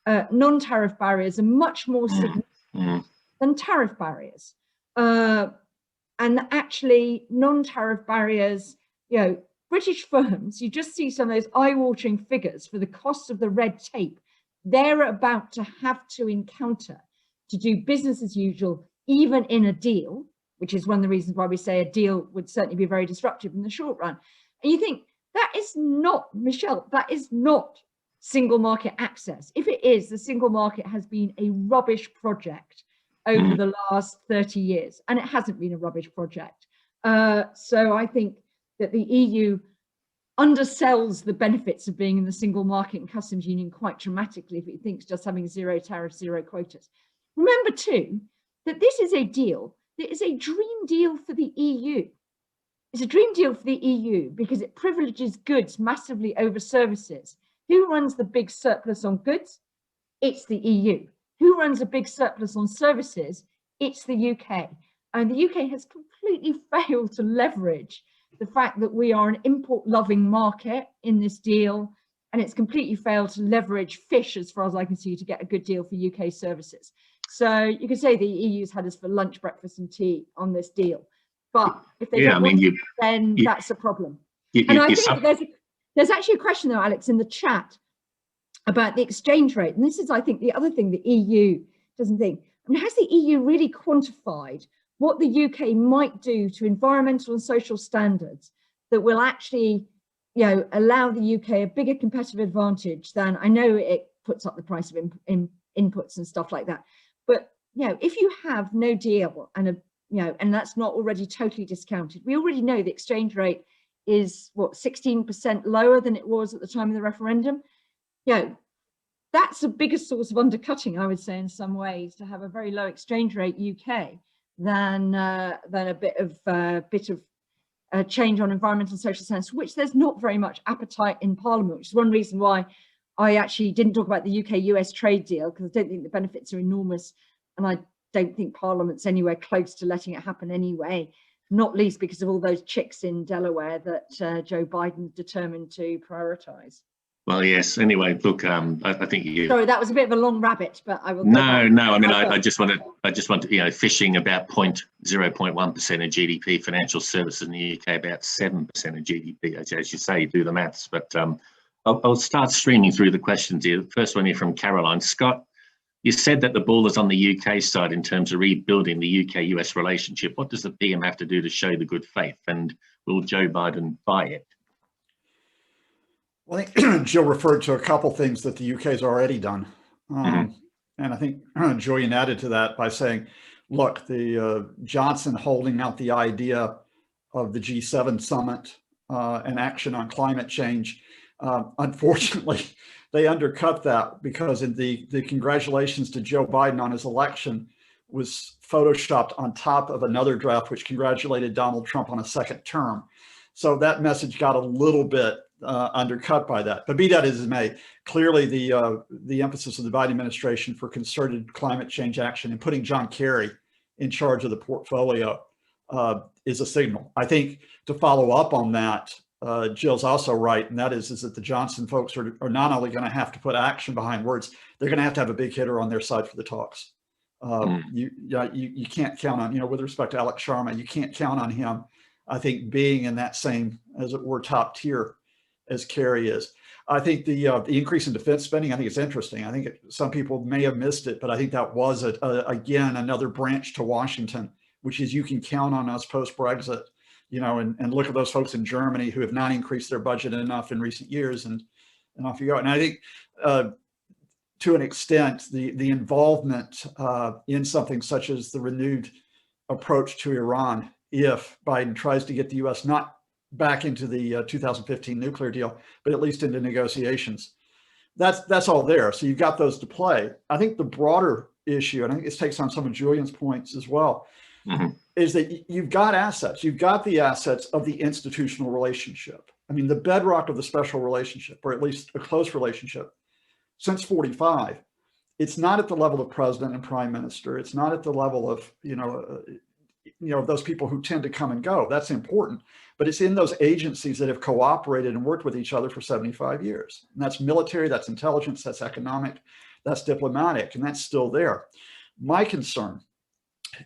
non-tariff barriers are much more significant than tariff barriers. And actually non-tariff barriers, British firms, you just see some of those eye-watering figures for the cost of the red tape they're about to have to encounter to do business as usual, even in a deal, which is one of the reasons why we say a deal would certainly be very disruptive in the short run. And you think, that is not, Michelle, that is not single market access. If it is, the single market has been a rubbish project over the last 30 years, and it hasn't been a rubbish project. So I think that the EU undersells the benefits of being in the single market and customs union quite dramatically if it thinks just having zero tariffs, zero quotas. Remember too, that this is a deal that is a dream deal for the EU. It's a dream deal for the EU because it privileges goods massively over services. Who runs the big surplus on goods? It's the EU. Who runs a big surplus on services? It's the UK. And the UK has completely failed to leverage the fact that we are an import-loving market in this deal, and it's completely failed to leverage fish, as far as I can see, to get a good deal for UK services. So you could say the EU's had us for lunch, breakfast and tea on this deal. But if they don't want it, then that's a problem. And I think there's actually a question though, Alex, in the chat about the exchange rate. And this is, I think, the other thing the EU doesn't think. I mean, has the EU really quantified what the UK might do to environmental and social standards that will actually, allow the UK a bigger competitive advantage than, I know it puts up the price of inputs and stuff like that. But, if you have no deal and and that's not already totally discounted, we already know the exchange rate is what, 16% lower than it was at the time of the referendum. That's the biggest source of undercutting, I would say, in some ways, to have a very low exchange rate UK than a bit of change on environmental and social standards, which there's not very much appetite in Parliament, which is one reason why I actually didn't talk about the UK-US trade deal, because I don't think the benefits are enormous, and I don't think Parliament's anywhere close to letting it happen anyway, not least because of all those chicks in Delaware that Joe Biden's determined to prioritise. Well, yes. Anyway, look, I think you. Sorry, that was a bit of a long rabbit, but I will. No. I mean, I just want to, fishing about 0.1% of GDP, financial services in the UK about 7% of GDP. As you say, do the maths. But I'll start streaming through the questions here. The first one here from Caroline. Scott, you said that the ball is on the UK side in terms of rebuilding the UK-US relationship. What does the PM have to do to show the good faith, and will Joe Biden buy it? Well, I think Jill referred to a couple things that the UK has already done. And I think Julian added to that by saying, look, the Johnson holding out the idea of the G7 summit and action on climate change, unfortunately, they undercut that because in the congratulations to Joe Biden on his election was photoshopped on top of another draft which congratulated Donald Trump on a second term. So that message got a little bit undercut by that. But be that as it may, clearly the emphasis of the Biden administration for concerted climate change action and putting John Kerry in charge of the portfolio is a signal. I think to follow up on that, Jill's also right, and that is that the Johnson folks are not only going to have to put action behind words, they're going to have a big hitter on their side for the talks. You can't count on, with respect to Alex Sharma, you can't count on him, I think, being in that same, as it were, top tier as Kerry is. I think the increase in defense spending, I think it's interesting. I think some people may have missed it, but I think that was, again, another branch to Washington, which is you can count on us post-Brexit, and look at those folks in Germany who have not increased their budget enough in recent years, and off you go. And I think to an extent, the involvement in something such as the renewed approach to Iran, if Biden tries to get the US not back into the 2015 nuclear deal, but at least into negotiations, that's all there. So you've got those to play. I think the broader issue, and I think this takes on some of Julian's points as well, is that you've got assets. You've got the assets of the institutional relationship. I mean, the bedrock of the special relationship, or at least a close relationship, since 45, it's not at the level of president and prime minister. It's not at the level of, those people who tend to come and go. That's important. But it's in those agencies that have cooperated and worked with each other for 75 years. And that's military, that's intelligence, that's economic, that's diplomatic, and that's still there. My concern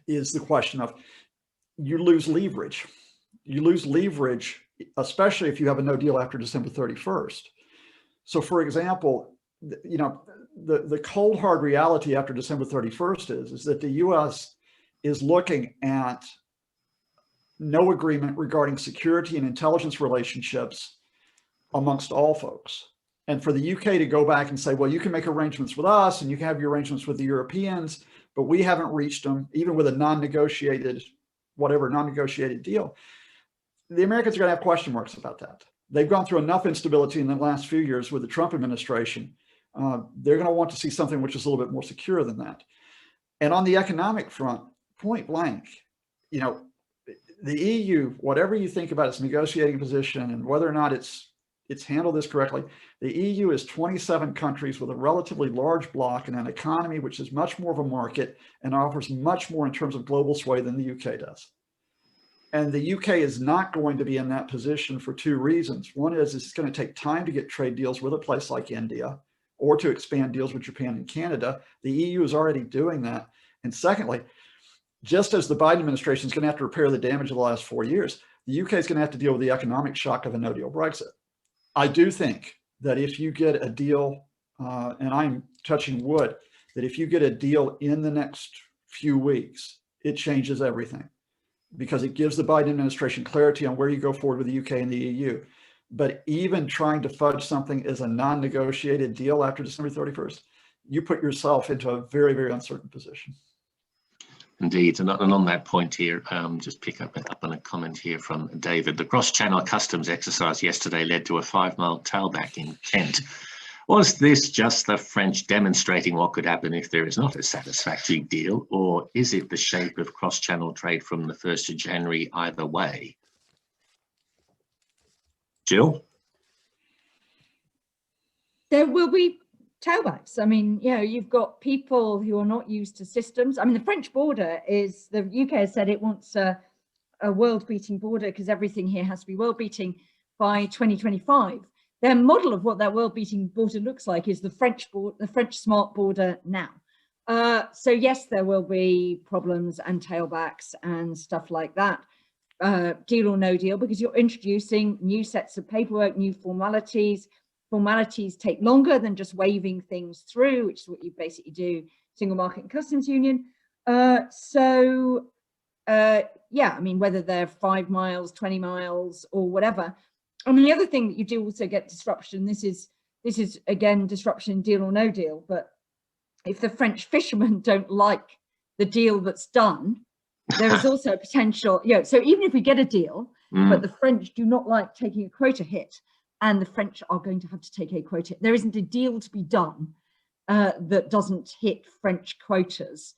is the question of you lose leverage. You lose leverage, especially if you have a no deal after December 31st. So for example, the cold hard reality after December 31st is that the US is looking at no agreement regarding security and intelligence relationships amongst all folks. And for the UK to go back and say, well, you can make arrangements with us and you can have your arrangements with the Europeans, but we haven't reached them, even with a non-negotiated deal. The Americans are going to have question marks about that. They've gone through enough instability in the last few years with the Trump administration. They're going to want to see something which is a little bit more secure than that. And on the economic front, point blank, the EU, whatever you think about its negotiating position and whether or not it's handled this correctly, the EU is 27 countries with a relatively large bloc and an economy which is much more of a market and offers much more in terms of global sway than the UK does. And the UK is not going to be in that position for two reasons. One is it's going to take time to get trade deals with a place like India or to expand deals with Japan and Canada. The EU is already doing that. And secondly, just as the Biden administration is going to have to repair the damage of the last 4 years, the UK is going to have to deal with the economic shock of a no-deal Brexit. I do think that if you get a deal, and I'm touching wood, that if you get a deal in the next few weeks, it changes everything because it gives the Biden administration clarity on where you go forward with the UK and the EU. But even trying to fudge something as a non-negotiated deal after December 31st, you put yourself into a very, very uncertain position. Indeed, and on that point here, just pick up on a comment here from David. The cross-channel customs exercise yesterday led to a 5-mile tailback in Kent. Was this just the French demonstrating what could happen if there is not a satisfactory deal, or is it the shape of cross-channel trade from the 1st of January either way? Jill? There will be tailbacks. I mean, you've got people who are not used to systems. I mean, the French border is, the UK has said it wants a world-beating border because everything here has to be world-beating by 2025. Their model of what that world-beating border looks like is the French smart border now. So yes, there will be problems and tailbacks and stuff like that, deal or no deal, because you're introducing new sets of paperwork, new formalities. Formalities take longer than just waving things through, which is what you basically do, single market and customs union. Yeah, I mean, whether they're 5 miles, 20 miles or whatever. I mean, the other thing that you do also get disruption, this is again, disruption, deal or no deal, but if the French fishermen don't like the deal that's done, there is also a potential, so even if we get a deal, but the French do not like taking a quota hit, and the French are going to have to take a quota hit. There isn't a deal to be done that doesn't hit French quotas.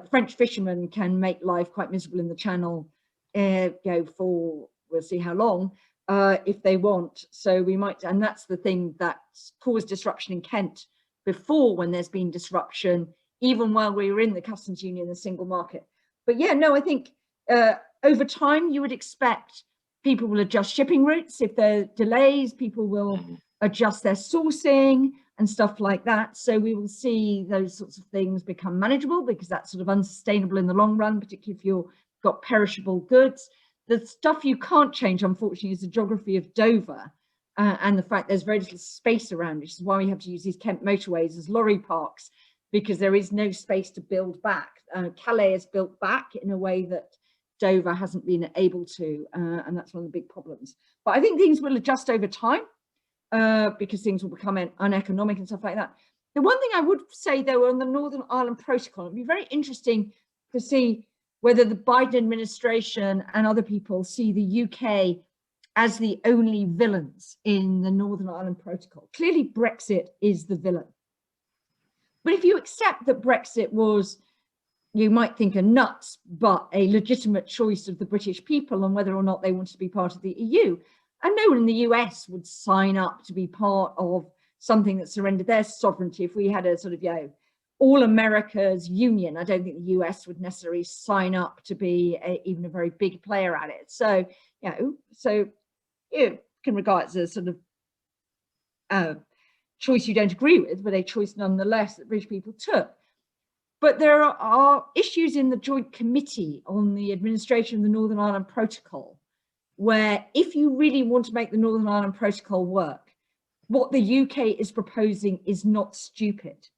French fishermen can make life quite miserable in the Channel, for we'll see how long, if they want. So we might, and that's the thing that's caused disruption in Kent before, when there's been disruption, even while we were in the customs union, the single market. But yeah, no, I think over time you would expect people will adjust shipping routes. If there are delays, people will adjust their sourcing and stuff like that. So we will see those sorts of things become manageable, because that's sort of unsustainable in the long run, particularly if you've got perishable goods. The stuff you can't change, unfortunately, is the geography of Dover and the fact there's very little space around, which is why we have to use these Kent motorways as lorry parks, because there is no space to build back. Calais is built back in a way that Dover hasn't been able to, and that's one of the big problems. But I think things will adjust over time, because things will become uneconomic and stuff like that. The one thing I would say, though, on the Northern Ireland Protocol, it'd be very interesting to see whether the Biden administration and other people see the UK as the only villains in the Northern Ireland Protocol. Clearly, Brexit is the villain. But if you accept that Brexit was, you might think, a nuts, but a legitimate choice of the British people on whether or not they wanted to be part of the EU, and no one in the US would sign up to be part of something that surrendered their sovereignty. If we had a sort of, all America's union, I don't think the US would necessarily sign up to be even a very big player at it. So, you can regard it as a sort of choice you don't agree with, but a choice nonetheless that British people took. But there are issues in the Joint Committee on the administration of the Northern Ireland Protocol, where if you really want to make the Northern Ireland Protocol work, what the UK is proposing is not stupid.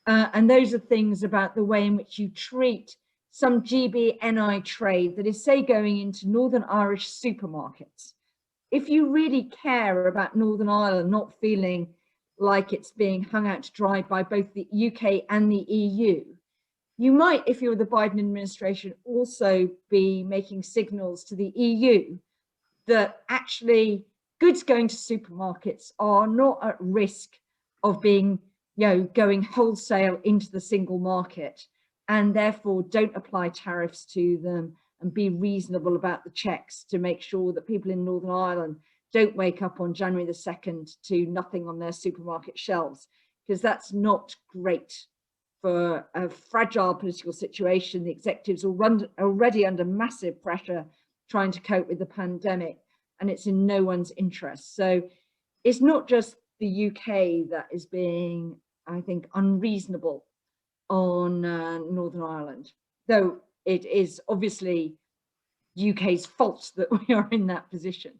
And those are things about the way in which you treat some GBNI trade that is, say, going into Northern Irish supermarkets. If you really care about Northern Ireland not feeling like it's being hung out to dry by both the UK and the EU, you might, if you're the Biden administration, also be making signals to the EU that actually goods going to supermarkets are not at risk of being, going wholesale into the single market, and therefore don't apply tariffs to them, and be reasonable about the checks to make sure that people in Northern Ireland don't wake up on January the 2nd to nothing on their supermarket shelves, because that's not great for a fragile political situation. The executives are already under massive pressure trying to cope with the pandemic, and it's in no one's interest. So it's not just the UK that is being, I think, unreasonable on Northern Ireland, though it is obviously UK's fault that we are in that position.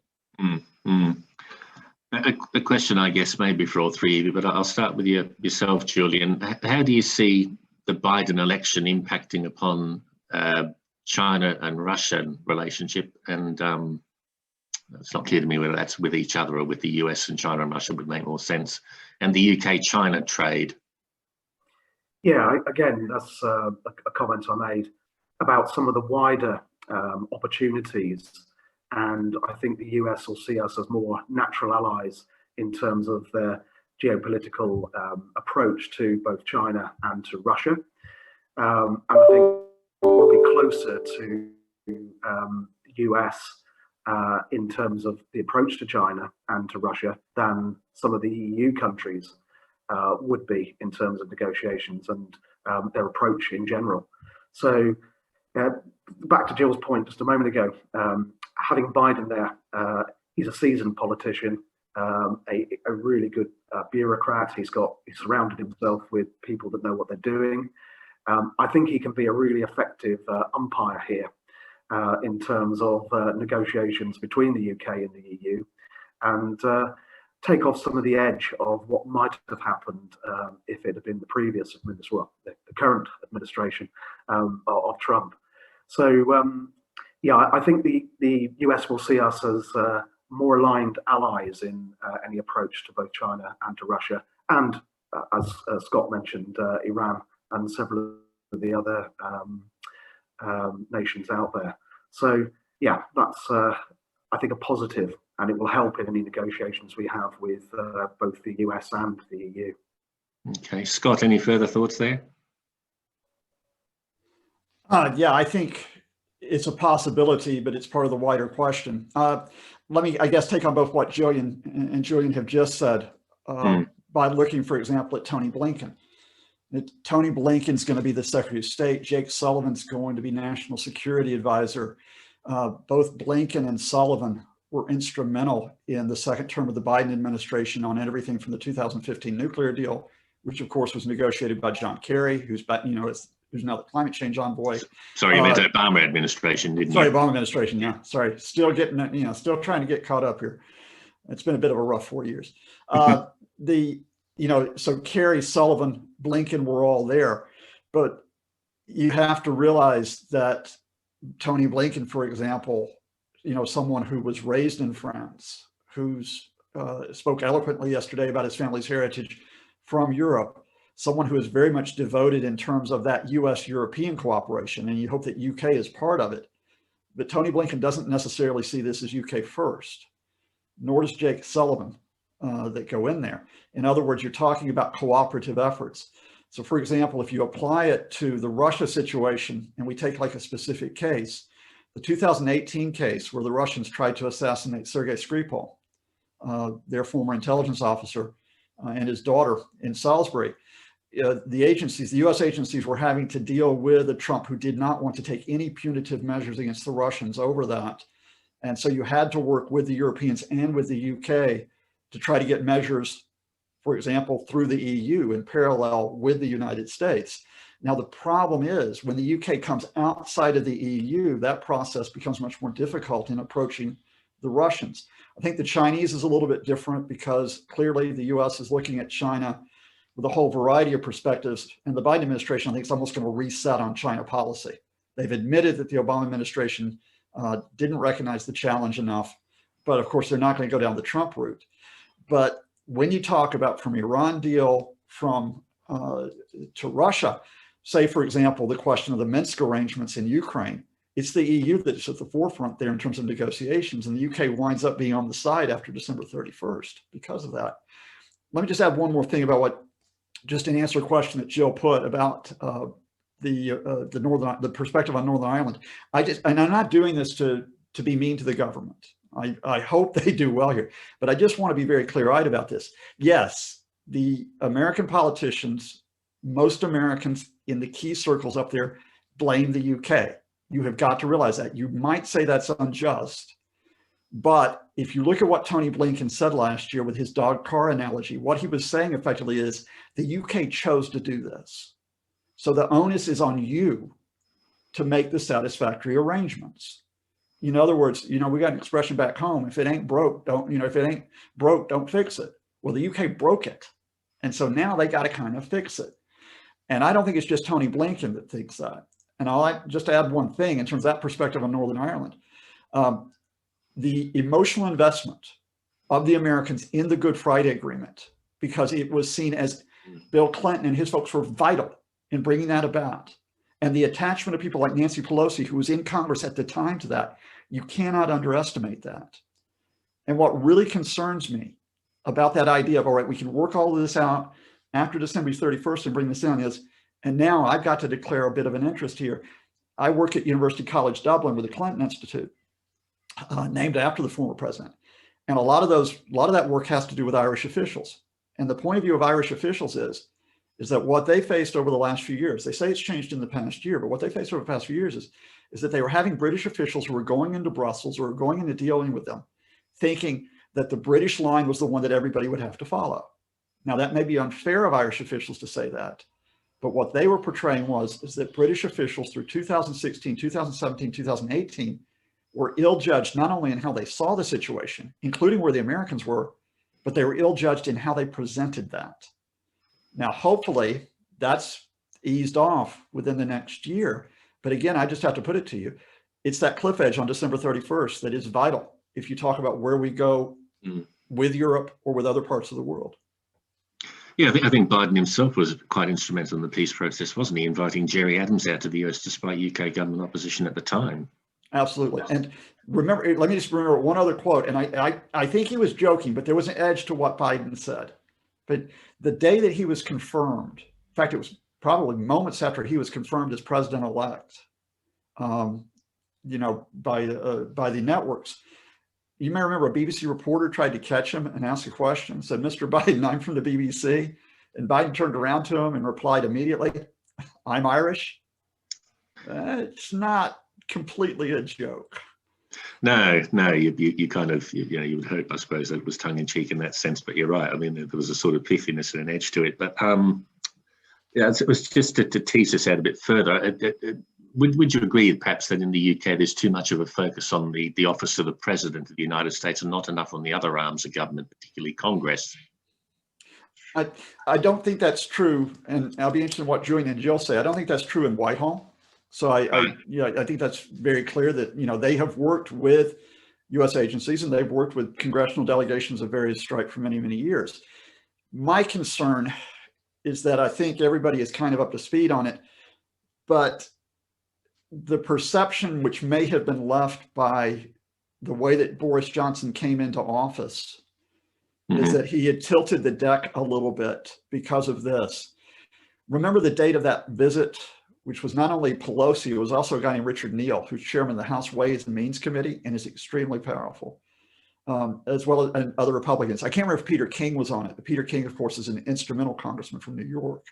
A question, I guess, maybe for all three of you, but I'll start with yourself, Julian. How do you see the Biden election impacting upon China and Russian relationship? And it's not clear to me whether that's with each other or with the US and China and Russia would make more sense. And the UK-China trade. Yeah, again, that's a comment I made about some of the wider opportunities. And I think the US will see us as more natural allies in terms of their geopolitical approach to both China and to Russia. And I think we'll be closer to the US in terms of the approach to China and to Russia than some of the EU countries would be in terms of negotiations and their approach in general. So back to Jill's point just a moment ago, having Biden there, he's a seasoned politician, a really good bureaucrat. He's surrounded himself with people that know what they're doing. I think he can be a really effective umpire here in terms of negotiations between the UK and the EU, and take off some of the edge of what might have happened if it had been the previous administration, well, the current administration of Trump. So yeah, I think the US will see us as more aligned allies in any approach to both China and to Russia, and as Scott mentioned, Iran and several of the other nations out there. So yeah, that's I think a positive, and it will help in any negotiations we have with both the US and the EU. Okay, Scott, any further thoughts there? Yeah, I think it's a possibility, but it's part of the wider question. Let me, I guess, take on both what Julian and Julian have just said by looking, for example, at Tony Blinken. Tony Blinken's going to be the Secretary of State. Jake Sullivan's going to be National Security Advisor. Both Blinken and Sullivan were instrumental in the second term of the Biden administration on everything from the 2015 nuclear deal, which of course was negotiated by John Kerry, who's now the climate change envoy. Sorry, you meant Obama administration, didn't you? Sorry, Obama administration. Yeah, sorry. Still getting, still trying to get caught up here. It's been a bit of a rough 4 years. So Kerry, Sullivan, Blinken were all there, but you have to realize that Tony Blinken, for example, someone who was raised in France, who's spoke eloquently yesterday about his family's heritage from Europe, someone who is very much devoted in terms of that US-European cooperation, and you hope that UK is part of it. But Tony Blinken doesn't necessarily see this as UK first, nor does Jake Sullivan that go in there. In other words, you're talking about cooperative efforts. So for example, if you apply it to the Russia situation, and we take like a specific case, the 2018 case where the Russians tried to assassinate Sergei Skripal, their former intelligence officer, and his daughter in Salisbury, the US agencies were having to deal with a Trump who did not want to take any punitive measures against the Russians over that. And so you had to work with the Europeans and with the UK to try to get measures, for example, through the EU in parallel with the United States. Now, the problem is when the UK comes outside of the EU, that process becomes much more difficult in approaching the Russians. I think the Chinese is a little bit different because clearly the US is looking at China with a whole variety of perspectives. And the Biden administration, I think, is almost going to reset on China policy. They've admitted that the Obama administration didn't recognize the challenge enough, but of course, they're not going to go down the Trump route. But when you talk about from Iran deal to Russia, say, for example, the question of the Minsk arrangements in Ukraine, it's the EU that's at the forefront there in terms of negotiations, and the UK winds up being on the side after December 31st because of that. Let me just add one more thing about just to answer a question that Jill put about the perspective on Northern Ireland. And I'm not doing this to be mean to the government. I hope they do well here, but I just want to be very clear-eyed about this. Yes, the American politicians, most Americans in the key circles up there blame the UK. You have got to realize that. You might say that's unjust, but if you look at what Tony Blinken said last year with his dog car analogy, what he was saying effectively is the UK chose to do this. So the onus is on you to make the satisfactory arrangements. In other words, we got an expression back home: if it ain't broke, don't fix it. Well, the UK broke it. And so now they got to kind of fix it. And I don't think it's just Tony Blinken that thinks that. And I'll like just add one thing in terms of that perspective on Northern Ireland. The emotional investment of the Americans in the Good Friday Agreement, because it was seen as Bill Clinton and his folks were vital in bringing that about. And the attachment of people like Nancy Pelosi, who was in Congress at the time to that, you cannot underestimate that. And what really concerns me about that idea of, all right, we can work all of this out after December 31st and bring this in is, and now I've got to declare a bit of an interest here. I work at University College Dublin with the Clinton Institute, named after the former president. And a lot of that work has to do with Irish officials. And the point of view of Irish officials is that what they faced over the last few years, they say it's changed in the past year, but what they faced over the past few years is that they were having British officials who were going into Brussels or going into dealing with them, thinking that the British line was the one that everybody would have to follow. Now, that may be unfair of Irish officials to say that, but what they were portraying is that British officials through 2016, 2017, 2018 were ill-judged not only in how they saw the situation, including where the Americans were, but they were ill-judged in how they presented that. Now, hopefully that's eased off within the next year. But again, I just have to put it to you, it's that cliff edge on December 31st that is vital if you talk about where we go with Europe or with other parts of the world. Yeah, I think Biden himself was quite instrumental in the peace process, wasn't he? Inviting Jerry Adams out to the US despite UK government opposition at the time. Absolutely. And remember, let me just remember one other quote. And I think he was joking, but there was an edge to what Biden said. But the day that he was confirmed, in fact, it was probably moments after he was confirmed as president-elect, you know, by the networks. You may remember a BBC reporter tried to catch him and ask a question, said, "Mr. Biden, I'm from the BBC." And Biden turned around to him and replied immediately, "I'm Irish." It's not completely a joke. No, you kind of, you know, you would hope, I suppose, that it was tongue in cheek in that sense, but you're right. I mean, there was a sort of pithiness and an edge to it. But yeah, it was just to tease us out a bit further. Would you agree, perhaps, that in the UK there's too much of a focus on the office of the President of the United States and not enough on the other arms of government, particularly Congress? I don't think that's true, and I'll be interested in what Julian and Jill say. I don't think that's true in Whitehall. So I think that's very clear that, you know, they have worked with U.S. agencies and they've worked with congressional delegations of various stripes for many, many years. My concern is that I think everybody is kind of up to speed on it, but the perception which may have been left by the way that Boris Johnson came into office is that he had tilted the deck a little bit because of this. Remember the date of that visit, which was not only Pelosi, it was also a guy named Richard Neal, who's chairman of the House Ways and Means Committee and is extremely powerful, as well as other Republicans. I can't remember if Peter King was on it, but Peter King, of course, is an instrumental congressman from New York.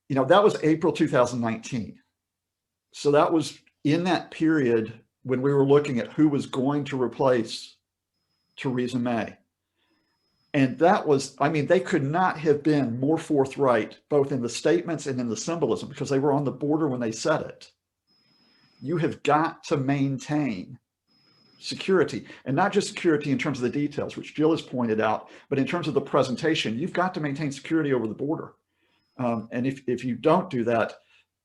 You know, that was April 2019. So that was in that period when we were looking at who was going to replace Theresa May. And that was, I mean, they could not have been more forthright, both in the statements and in the symbolism, because they were on the border when they said it. You have got to maintain security, and not just security in terms of the details, which Jill has pointed out, but in terms of the presentation. You've got to maintain security over the border. And if you don't do that,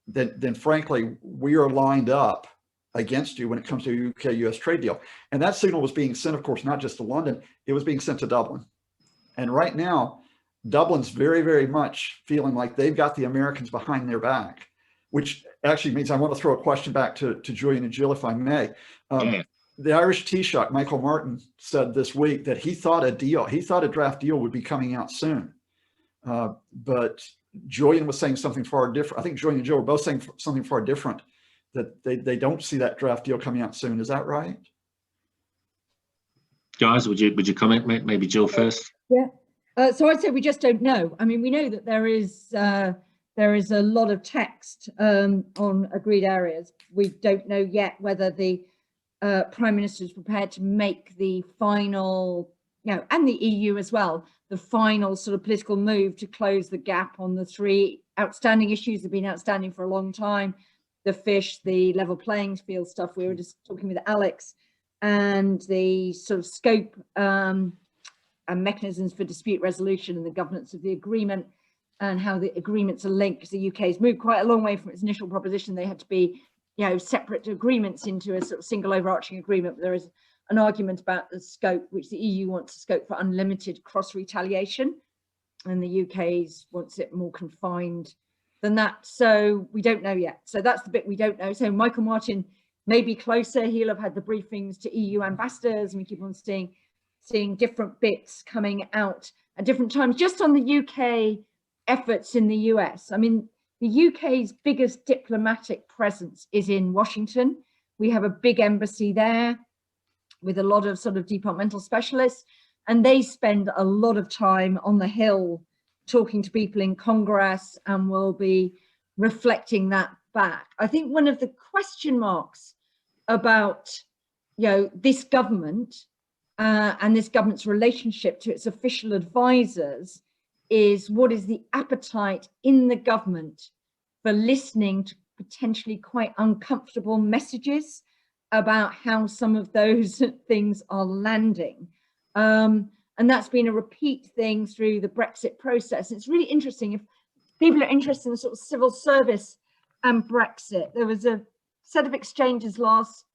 then frankly, we are lined up against you when it comes to a UK-US trade deal. And that signal was being sent, of course, not just to London, it was being sent to Dublin. And right now, Dublin's very, very much feeling like they've got the Americans behind their back, which actually means I want to throw a question back to Julian and Jill, if I may. The Irish Taoiseach, Michael Martin, said this week that he thought a draft deal would be coming out soon. But Julian was saying something far different. I think Julian and Jill were both saying something far different, that they don't see that draft deal coming out soon. Is that right? Guys, would you comment? Maybe Jill first. Yeah. So I'd say we just don't know. I mean, we know that there is a lot of text on agreed areas. We don't know yet whether the Prime Minister is prepared to make the final, you know, and the EU as well, the final sort of political move to close the gap on the three outstanding issues that have been outstanding for a long time: the fish, the level playing field stuff we were just talking with Alex, and the sort of scope and mechanisms for dispute resolution and the governance of the agreement, and how the agreements are linked, because the UK has moved quite a long way from its initial proposition. They had to be, you know, separate agreements into a sort of single overarching agreement. But there is an argument about the scope, which the EU wants a scope for unlimited cross retaliation, and the UK's wants it more confined than that. So we don't know yet. So that's the bit we don't know. So Michael Martin may be closer. He'll have had the briefings to EU ambassadors, and we keep on seeing different bits coming out at different times. Just on the UK efforts in the US, I mean, the UK's biggest diplomatic presence is in Washington. We have a big embassy there with a lot of sort of departmental specialists, and they spend a lot of time on the Hill talking to people in Congress, and will be reflecting that back. I think one of the question marks about, you know, this government and this government's relationship to its official advisors is, what is the appetite in the government for listening to potentially quite uncomfortable messages about how some of those things are landing. And that's been a repeat thing through the Brexit process. It's really interesting. If people are interested in sort of civil service and Brexit, there was a set of exchanges last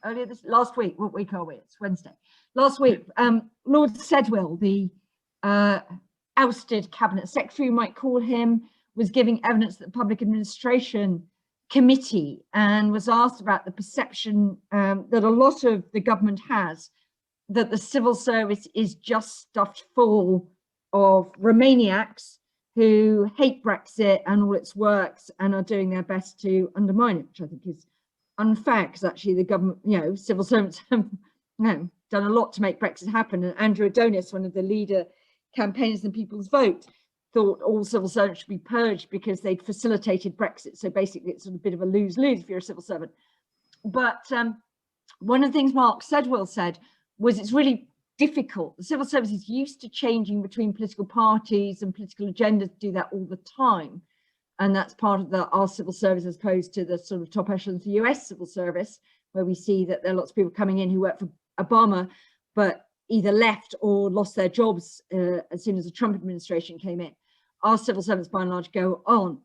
week. What week are we? It's Wednesday. Last week, Lord Sedwill, the ousted cabinet secretary, you might call him, was giving evidence at the Public Administration Committee and was asked about the perception that a lot of the government has that the civil service is just stuffed full of Remainiacs who hate Brexit and all its works and are doing their best to undermine it, which I think is unfair, because actually the government, civil servants have done a lot to make Brexit happen. And Andrew Adonis, one of the leader campaigners in People's Vote, thought all civil servants should be purged because they'd facilitated Brexit. So basically it's sort of a bit of a lose-lose if you're a civil servant. But one of the things Mark Sedwill said was it's really difficult. The civil service is used to changing between political parties and political agendas, do that all the time. And that's part of our civil service, as opposed to the sort of top echelons of the US civil service, where we see that there are lots of people coming in who work for Obama, but either left or lost their jobs as soon as the Trump administration came in. Our civil servants, by and large, go on.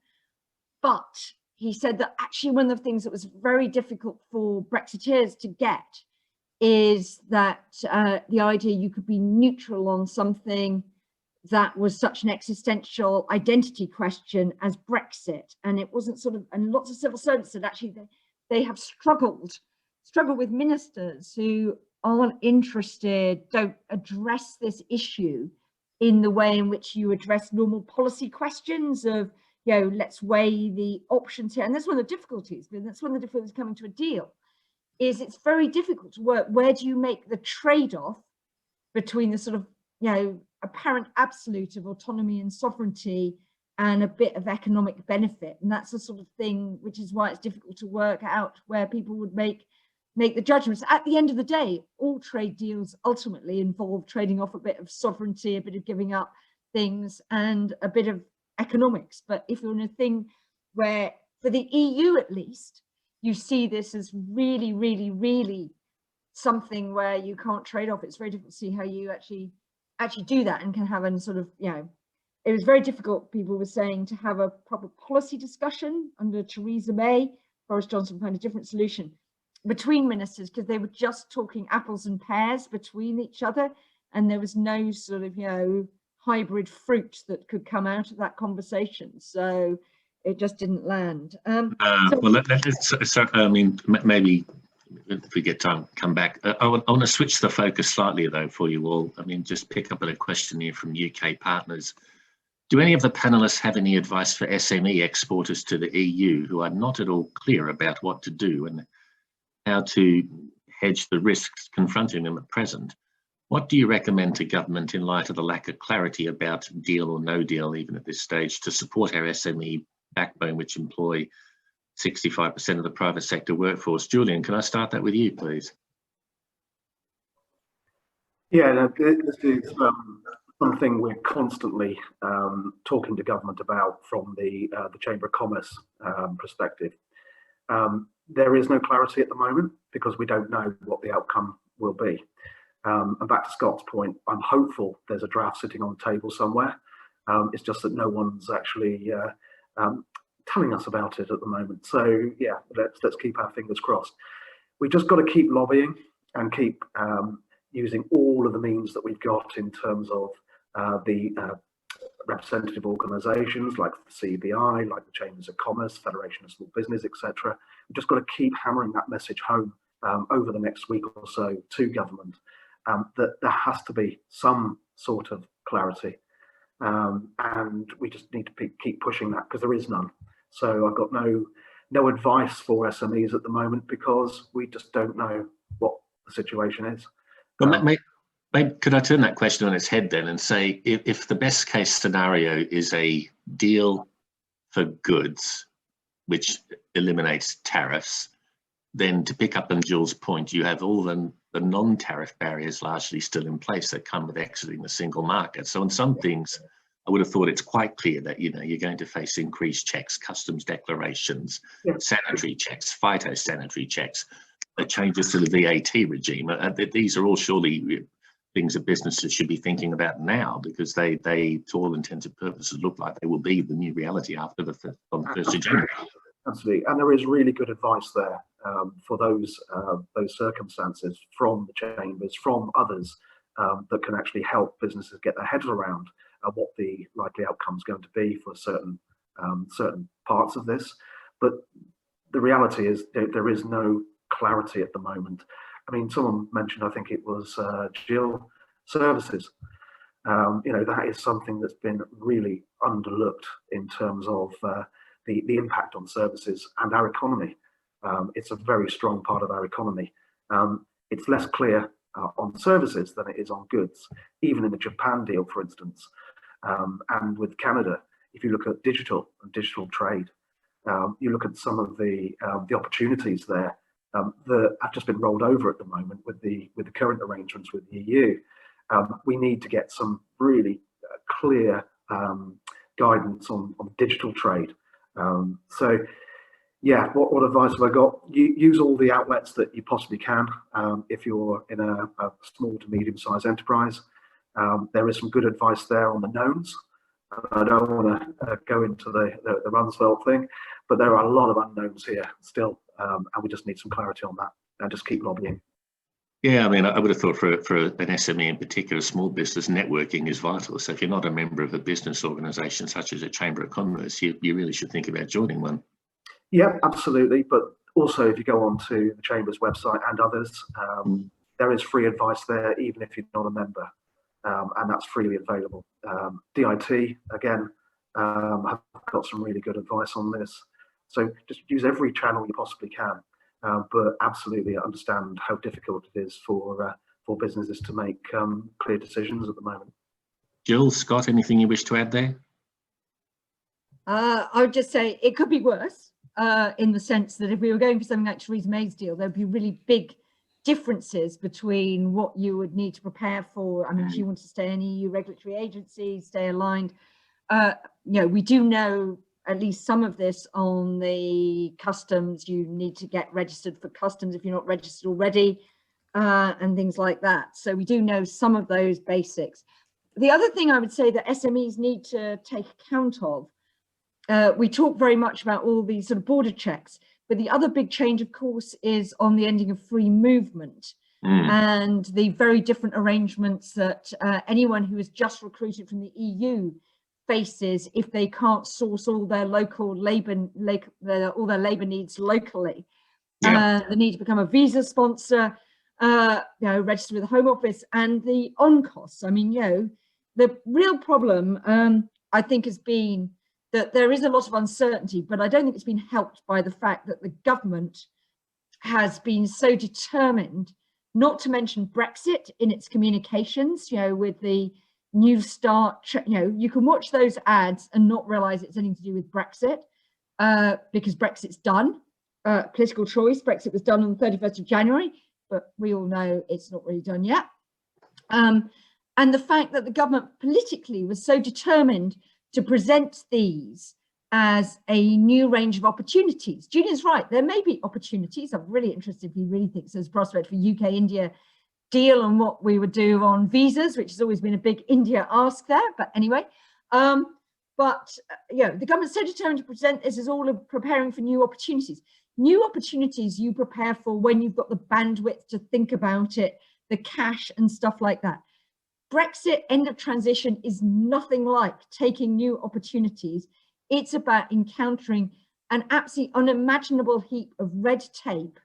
But he said that actually one of the things that was very difficult for Brexiteers to get is that the idea you could be neutral on something that was such an existential identity question as Brexit. And it wasn't sort of, and lots of civil servants said actually they have struggled with ministers who aren't interested, don't address this issue in the way in which you address normal policy questions of, let's weigh the options here. And that's one of the difficulties, and that's one of the difficulties coming to a deal, is it's very difficult to work. Where do you make the trade-off between the sort of, apparent absolute of autonomy and sovereignty and a bit of economic benefit? And that's the sort of thing, which is why it's difficult to work out where people would make the judgments. At the end of the day, all trade deals ultimately involve trading off a bit of sovereignty, a bit of giving up things, and a bit of economics. But if you're in a thing where, for the EU at least, you see this as really, really, really something where you can't trade off, it's very difficult to see how you actually do that and can have a sort of, it was very difficult, people were saying, to have a proper policy discussion under Theresa May. Boris Johnson found a different solution between ministers, because they were just talking apples and pears between each other, and there was no sort of hybrid fruit that could come out of that conversation, so it just didn't land. Maybe if we get time, come back. I want to switch the focus slightly though for you all. Just pick up a question here from UK partners. Do any of the panelists have any advice for SME exporters to the EU who are not at all clear about what to do and how to hedge the risks confronting them at present? What do you recommend to government in light of the lack of clarity about deal or no deal, even at this stage, to support our SME backbone, which employ 65% of the private sector workforce? Julian, can I start that with you, please? Yeah, this is something we're constantly talking to government about from the Chamber of Commerce perspective. There is no clarity at the moment because we don't know what the outcome will be. And back to Scott's point, I'm hopeful there's a draft sitting on the table somewhere. It's just that no one's actually telling us about it at the moment. So yeah, let's keep our fingers crossed. We just got to keep lobbying and keep using all of the means that we've got in terms of the representative organisations like the CBI, like the Chambers of Commerce, Federation of Small Business, etc. We've just got to keep hammering that message home over the next week or so to government, that there has to be some sort of clarity, and we just need to keep pushing that because there is none. So I've got no advice for SMEs at the moment because we just don't know what the situation is. Well, maybe could I turn that question on its head then and say, if the best case scenario is a deal for goods, which eliminates tariffs, then to pick up on Jules' point, you have all the non-tariff barriers largely still in place that come with exiting the single market. So on some things, I would have thought it's quite clear that you're going to face increased checks, customs declarations, sanitary checks, phytosanitary checks, changes to the VAT regime. These are all surely things that businesses should be thinking about now, because they to all intents and purposes, look like they will be the new reality after on the 1st of January. Absolutely, and there is really good advice there for those circumstances from the chambers, from others that can actually help businesses get their heads around what the likely outcome is going to be for certain parts of this. But the reality is there is no clarity at the moment. I mean, someone mentioned, I think it was Jill, services. That is something that's been really underlooked in terms of the impact on services and our economy. It's a very strong part of our economy. It's less clear on services than it is on goods, even in the Japan deal, for instance. And with Canada, if you look at digital and digital trade, you look at some of the opportunities there that have just been rolled over at the moment with the current arrangements with the EU. We need to get some really clear guidance on digital trade. So, yeah, what advice have I got? Use all the outlets that you possibly can if you're in a small to medium-sized enterprise. There is some good advice there on the knowns. I don't want to go into the Rumsfeld thing, but there are a lot of unknowns here still, and we just need some clarity on that, and just keep lobbying. Yeah, I mean, I would have thought for an SME in particular, small business, networking is vital. So if you're not a member of a business organisation such as a Chamber of Commerce, you really should think about joining one. Yeah, absolutely. But also, if you go on to the Chamber's website and others, there is free advice there, even if you're not a member, and that's freely available. DIT, again, have got some really good advice on this. So just use every channel you possibly can. But absolutely understand how difficult it is for businesses to make clear decisions at the moment. Jill, Scott, anything you wish to add there? I would just say it could be worse in the sense that if we were going for something like Theresa May's deal, there'd be really big differences between what you would need to prepare for. I mean, if you want to stay in EU regulatory agencies, stay aligned. We do know at least some of this on the customs. You need to get registered for customs if you're not registered already, and things like that. So we do know some of those basics. The other thing I would say that SMEs need to take account of, we talk very much about all these sort of border checks, but the other big change, of course, is on the ending of free movement and the very different arrangements that anyone who is just recruited from the EU faces if they can't source all their local labour, all their labour needs locally. The need to become a visa sponsor, register with the Home Office, and the on costs. I mean, the real problem I think has been that there is a lot of uncertainty, but I don't think it's been helped by the fact that the government has been so determined not to mention Brexit in its communications, with the New Start, you can watch those ads and not realize it's anything to do with Brexit because Brexit's done. Political choice, Brexit was done on the 31st of January, but we all know it's not really done yet. And the fact that the government politically was so determined to present these as a new range of opportunities. Julian's right, there may be opportunities. I'm really interested if he really thinks there's prospect for UK-India deal on what we would do on visas, which has always been a big India ask there. But anyway, the government's so determined to present this as all of preparing for new opportunities. New opportunities you prepare for when you've got the bandwidth to think about it, the cash and stuff like that. Brexit, end of transition, is nothing like taking new opportunities. It's about encountering an absolutely unimaginable heap of red tape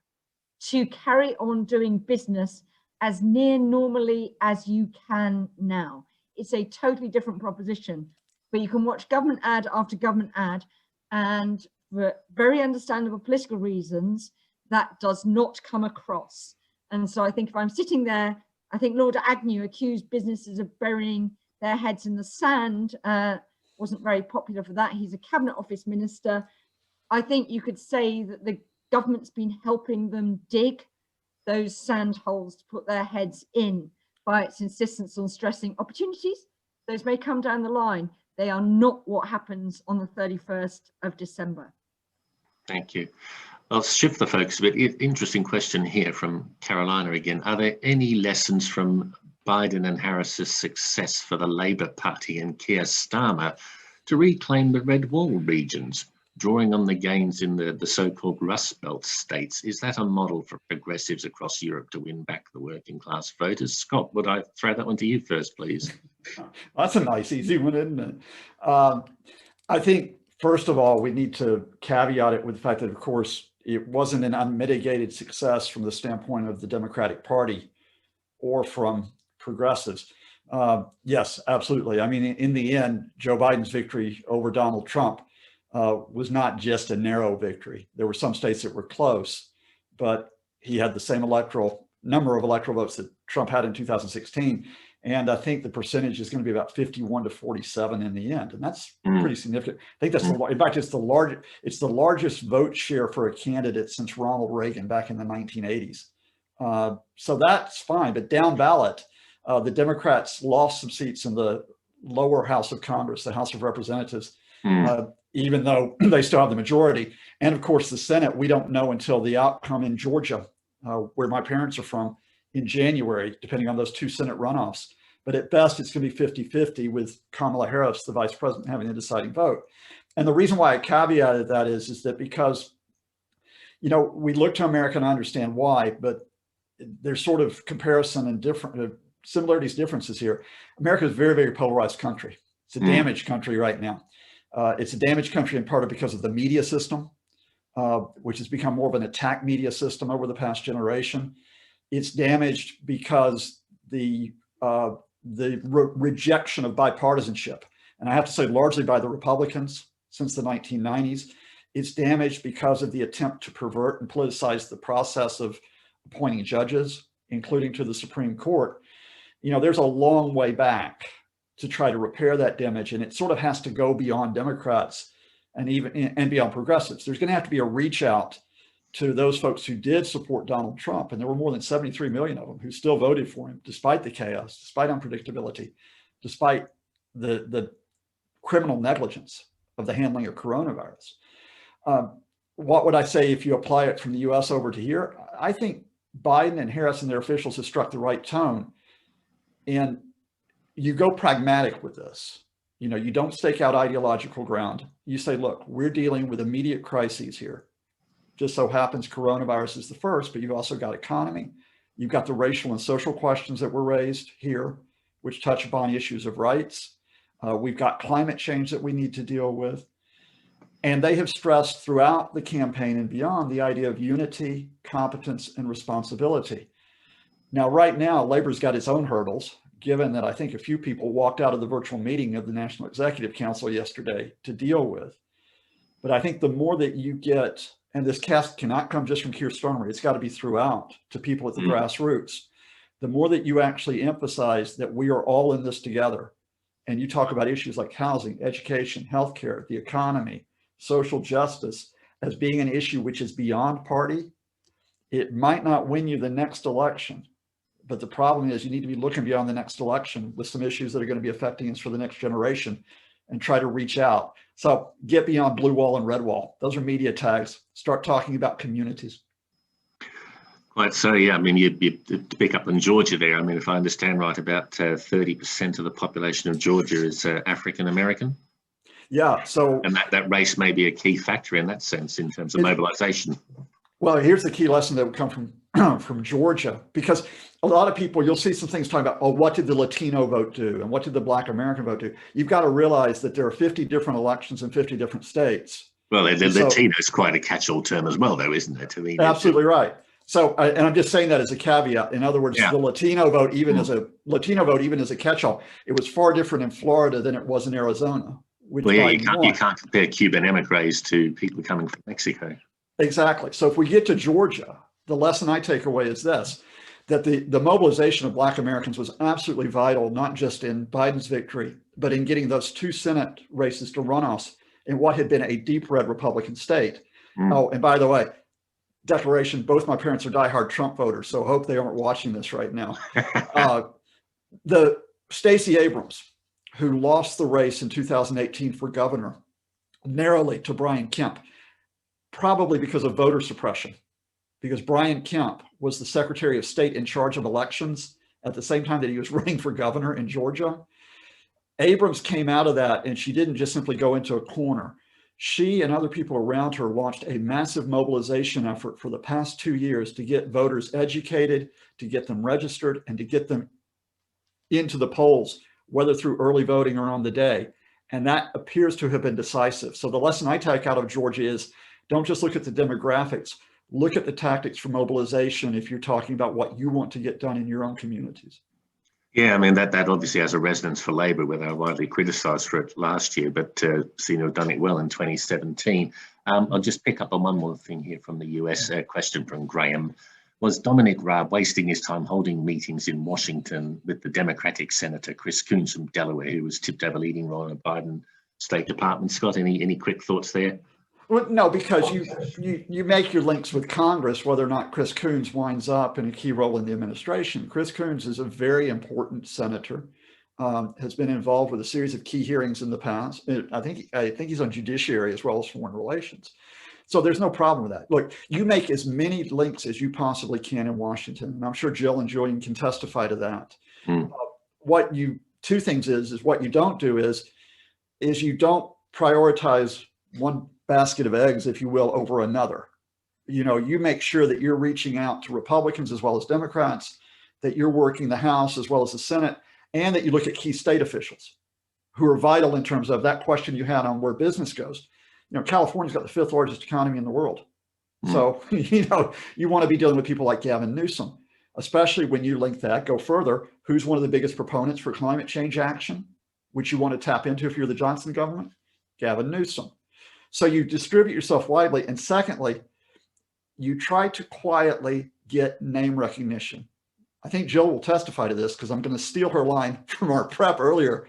to carry on doing business as near normally as you can now. It's a totally different proposition, but you can watch government ad after government ad, and for very understandable political reasons, that does not come across. And so I think if I'm sitting there, I think Lord Agnew accused businesses of burying their heads in the sand, wasn't very popular for that. He's a Cabinet Office minister. I think you could say that the government's been helping them dig those sand holes to put their heads in by its insistence on stressing opportunities. Those may come down the line. They are not what happens on the 31st of December. Thank you. I'll shift the focus a bit. Interesting question here from Carolina again. Are there any lessons from Biden and Harris's success for the Labour Party and Keir Starmer to reclaim the red wall regions? drawing on the gains in the so-called Rust Belt states, is that a model for progressives across Europe to win back the working class voters? Scott, would I throw that one to you first, please? That's a nice, easy one, isn't it? I think, first of all, we need to caveat it with the fact that, of course, it wasn't an unmitigated success from the standpoint of the Democratic Party or from progressives. Yes, absolutely. I mean, in the end, Joe Biden's victory over Donald Trump was not just a narrow victory. There were some states that were close, but he had the same number of electoral votes that Trump had in 2016. And I think the percentage is going to be about 51 to 47 in the end. And that's pretty significant. I think that's, in fact, it's the largest vote share for a candidate since Ronald Reagan back in the 1980s. So that's fine, but down ballot, the Democrats lost some seats in the lower house of Congress, the House of Representatives, even though they still have the majority. And of course, the Senate, we don't know until the outcome in Georgia, where my parents are from, in January, depending on those two Senate runoffs. But at best, it's going to be 50-50 with Kamala Harris, the vice president, having the deciding vote. And the reason why I caveated that is that because, you know, we look to America and understand why, but there's sort of comparison and different similarities, differences here. America is a very, very polarized country. It's a damaged country right now. It's a damaged country in part because of the media system, which has become more of an attack media system over the past generation. It's damaged because the rejection of bipartisanship, and I have to say largely by the Republicans since the 1990s. It's damaged because of the attempt to pervert and politicize the process of appointing judges, including to the Supreme Court. You know, there's a long way back to try to repair that damage, and it sort of has to go beyond Democrats and beyond progressives. There's going to have to be a reach out to those folks who did support Donald Trump, and there were more than 73 million of them who still voted for him, despite the chaos, despite unpredictability, despite the criminal negligence of the handling of coronavirus. What would I say if you apply it from the US over to here? I think Biden and Harris and their officials have struck the right tone, and you go pragmatic with this. You know, you don't stake out ideological ground. You say, look, we're dealing with immediate crises here. Just so happens coronavirus is the first, but you've also got economy. You've got the racial and social questions that were raised here, which touch upon issues of rights. We've got climate change that we need to deal with. And they have stressed throughout the campaign and beyond the idea of unity, competence, and responsibility. Now, right now, Labor's got its own hurdles, given that I think a few people walked out of the virtual meeting of the National Executive Council yesterday to deal with. But I think the more that you get, and this cast cannot come just from Keir Starmer, it's got to be throughout to people at the grassroots. The more that you actually emphasize that we are all in this together, and you talk about issues like housing, education, healthcare, the economy, social justice as being an issue which is beyond party, it might not win you the next election. But the problem is you need to be looking beyond the next election with some issues that are going to be affecting us for the next generation and try to reach out. So get beyond blue wall and red wall. Those are media tags. Start talking about communities. Quite so, yeah. I mean, you pick up on Georgia there. I mean, if I understand right, about 30% of the population of Georgia is African-American. Yeah, so... And that race may be a key factor in that sense in terms of mobilization. Well, here's the key lesson that would come from Georgia, because a lot of people, you'll see some things talking about, oh, what did the Latino vote do? And what did the Black American vote do? You've got to realize that there are 50 different elections in 50 different states. Well, Latino is quite a catch-all term as well, though, isn't it? I mean, absolutely right. So, and I'm just saying that as a caveat. In other words, the Latino vote, even as a catch-all, it was far different in Florida than it was in Arizona. Well, yeah, you can't compare Cuban emigres to people coming from Mexico. Exactly. So if we get to Georgia, the lesson I take away is this, that the mobilization of Black Americans was absolutely vital, not just in Biden's victory, but in getting those two Senate races to runoffs in what had been a deep red Republican state. Oh, and by the way, declaration, both my parents are diehard Trump voters, so I hope they aren't watching this right now. The Stacey Abrams, who lost the race in 2018 for governor, narrowly to Brian Kemp, probably because of voter suppression, because Brian Kemp was the Secretary of State in charge of elections at the same time that he was running for governor in Georgia. Abrams came out of that, and she didn't just simply go into a corner. She and other people around her launched a massive mobilization effort for the past 2 years to get voters educated, to get them registered, and to get them into the polls, whether through early voting or on the day. And that appears to have been decisive. So the lesson I take out of Georgia is, don't just look at the demographics, look at the tactics for mobilization if you're talking about what you want to get done in your own communities. Yeah, I mean, that obviously has a resonance for Labour, where they were widely criticised for it last year, but seem to have done it well in 2017. I'll just pick up on one more thing here from the US question from Graham. Was Dominic Raab wasting his time holding meetings in Washington with the Democratic Senator Chris Coons from Delaware, who was tipped over leading role in the Biden State Department? Scott, any quick thoughts there? Well, no, because you make your links with Congress, whether or not Chris Coons winds up in a key role in the administration. Chris Coons is a very important senator, has been involved with a series of key hearings in the past. I think he's on judiciary as well as foreign relations. So there's no problem with that. Look, you make as many links as you possibly can in Washington, and I'm sure Jill and Julian can testify to that. Two things is what you don't do is you don't prioritize one basket of eggs, if you will, over another. You make sure that you're reaching out to Republicans as well as Democrats, that you're working the House as well as the Senate, and that you look at key state officials who are vital in terms of that question you had on where business goes. California's got the 5th largest economy in the world. So, you want to be dealing with people like Gavin Newsom, especially when you link that, go further, who's one of the biggest proponents for climate change action, which you want to tap into if you're the Johnson government? Gavin Newsom. So you distribute yourself widely. And secondly, you try to quietly get name recognition. I think Jill will testify to this because I'm going to steal her line from our prep earlier.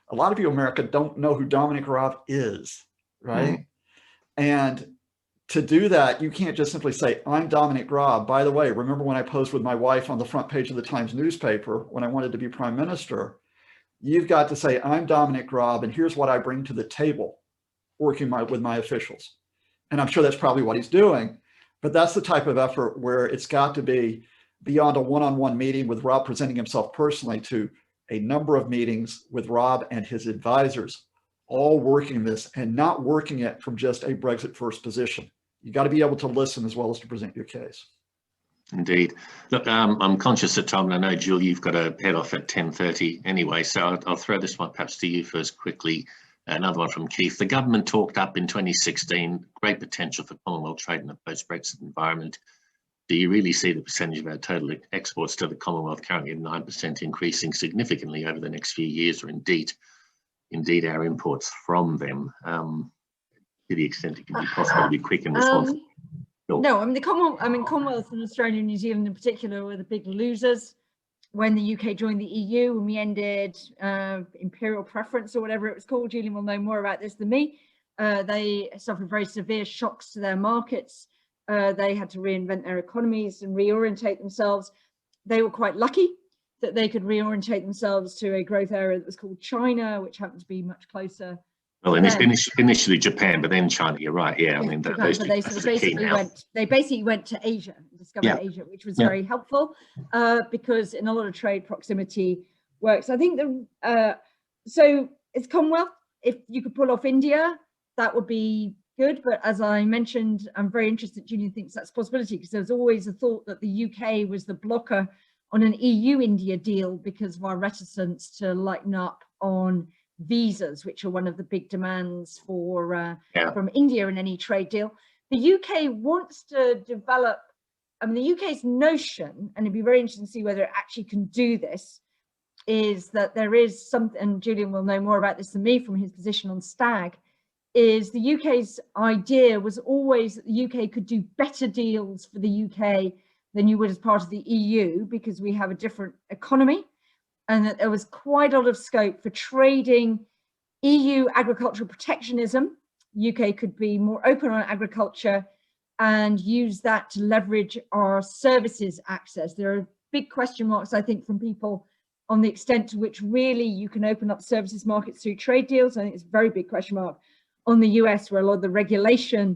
A lot of people in America don't know who Dominic Raab is, right? And to do that, you can't just simply say, I'm Dominic Raab. By the way, remember when I posed with my wife on the front page of the Times newspaper when I wanted to be prime minister? You've got to say, I'm Dominic Raab, and here's what I bring to the table working with my officials. And I'm sure that's probably what he's doing, but that's the type of effort where it's got to be beyond a one-on-one meeting with Raab presenting himself personally to a number of meetings with Raab and his advisors, all working this and not working it from just a Brexit first position. You got to be able to listen as well as to present your case. Indeed. Look, I'm conscious of time, and I know, Jill, you've got to head off at 10:30 anyway, so I'll throw this one perhaps to you first quickly. Another one from Keith. The government talked up in 2016 great potential for Commonwealth trade in a post-Brexit environment. Do you really see the percentage of our total exports to the Commonwealth currently at 9% increasing significantly over the next few years, or indeed our imports from them, to the extent it can be possible to be quick in response? No, I mean Commonwealth and Australia and New Zealand in particular were the big losers when the UK joined the EU, and we ended imperial preference or whatever it was called. Julian will know more about this than me. They suffered very severe shocks to their markets. They had to reinvent their economies and reorientate themselves. They were quite lucky that they could reorientate themselves to a growth area that was called China, which happened to be much closer. Well, initially Japan, but then China. You're right. Yeah, I mean, those two they basically went to Asia and discovered Asia, which was very helpful because in a lot of trade, proximity works. I think so it's Commonwealth. If you could pull off India, that would be good. But as I mentioned, I'm very interested. Julian thinks that's a possibility because there's always a thought that the UK was the blocker on an EU-India deal because of our reticence to lighten up on visas, which are one of the big demands for from India in any trade deal. The UK wants to develop, I mean, the UK's notion, and it'd be very interesting to see whether it actually can do this, is that there is something, and Julian will know more about this than me from his position on STAG, is the UK's idea was always that the UK could do better deals for the UK than you would as part of the EU because we have a different economy, and that there was quite a lot of scope for trading EU agricultural protectionism. UK could be more open on agriculture and use that to leverage our services access. There are big question marks, I think, from people on the extent to which really you can open up services markets through trade deals. I think it's a very big question mark on the US, where a lot of the regulation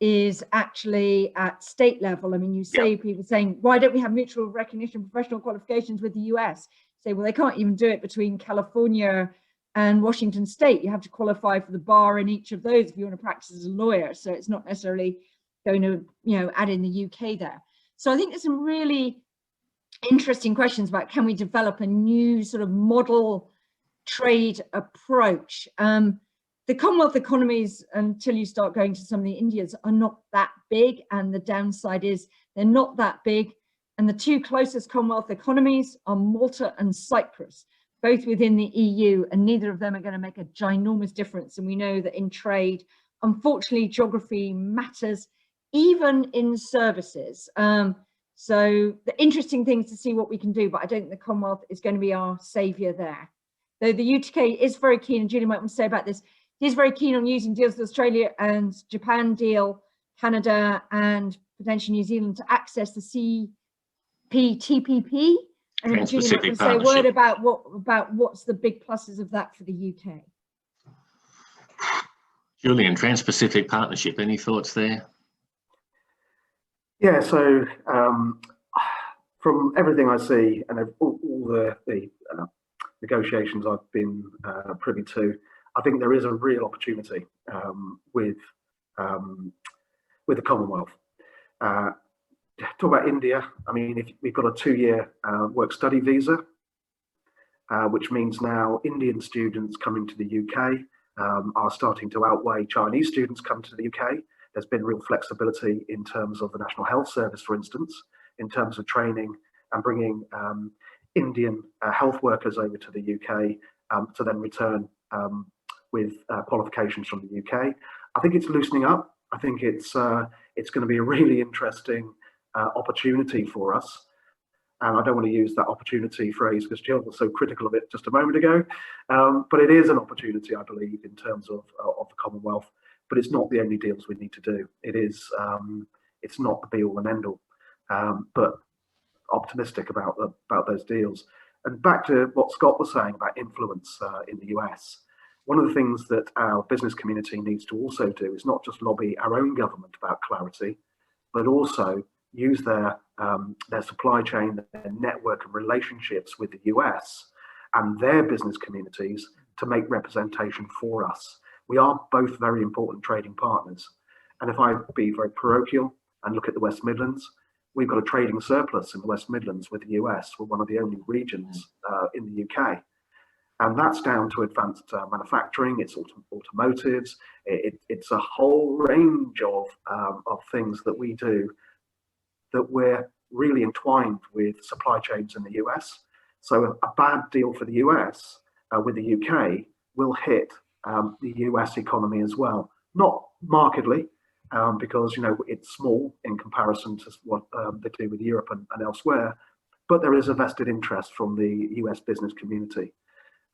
is actually at state level. I mean, you say people saying, why don't we have mutual recognition of professional qualifications with the US? Say, well, they can't even do it between California and Washington State. You have to qualify for the bar in each of those if you want to practice as a lawyer. So it's not necessarily going to, add in the UK there. So I think there's some really interesting questions about, can we develop a new sort of model trade approach? The Commonwealth economies, until you start going to some of the Indias, are not that big, and the downside is they're not that big. And the two closest Commonwealth economies are Malta and Cyprus, both within the EU, and neither of them are going to make a ginormous difference. And we know that in trade, unfortunately, geography matters, even in services. So the interesting thing is to see what we can do, but I don't think the Commonwealth is going to be our saviour there. Though the UK is very keen, and Julian might want to say about this, he's very keen on using deals with Australia and Japan deal, Canada and potentially New Zealand to access the CPTPP. And Julian might want to say a word about what's the big pluses of that for the UK. Julian, Trans-Pacific Partnership, any thoughts there? Yeah, so from everything I see and all the negotiations I've been privy to, I think there is a real opportunity with the Commonwealth. Talk about India. I mean, if we've got a 2-year work study visa, which means now Indian students coming to the UK are starting to outweigh Chinese students coming to the UK. There's been real flexibility in terms of the National Health Service, for instance, in terms of training and bringing Indian health workers over to the UK to then return with qualifications from the UK. I think it's loosening up. I think it's going to be a really interesting opportunity for us. And I don't want to use that opportunity phrase because Jill was so critical of it just a moment ago. But it is an opportunity, I believe, in terms of the Commonwealth. But it's not the only deals we need to do. It is, it's not the be all and end all, but optimistic about those deals. And back to what Scott was saying about influence in the US, one of the things that our business community needs to also do is not just lobby our own government about clarity, but also use their supply chain, their network of relationships with the US and their business communities to make representation for us. We are both very important trading partners. And if I be very parochial and look at the West Midlands, we've got a trading surplus in the West Midlands with the US. We're one of the only regions in the UK. And that's down to advanced manufacturing, it's automotives, it's a whole range of things that we do that we're really entwined with supply chains in the US. So a bad deal for the US with the UK will hit the US economy as well. Not markedly, because it's small in comparison to what they do with Europe and elsewhere, but there is a vested interest from the US business community.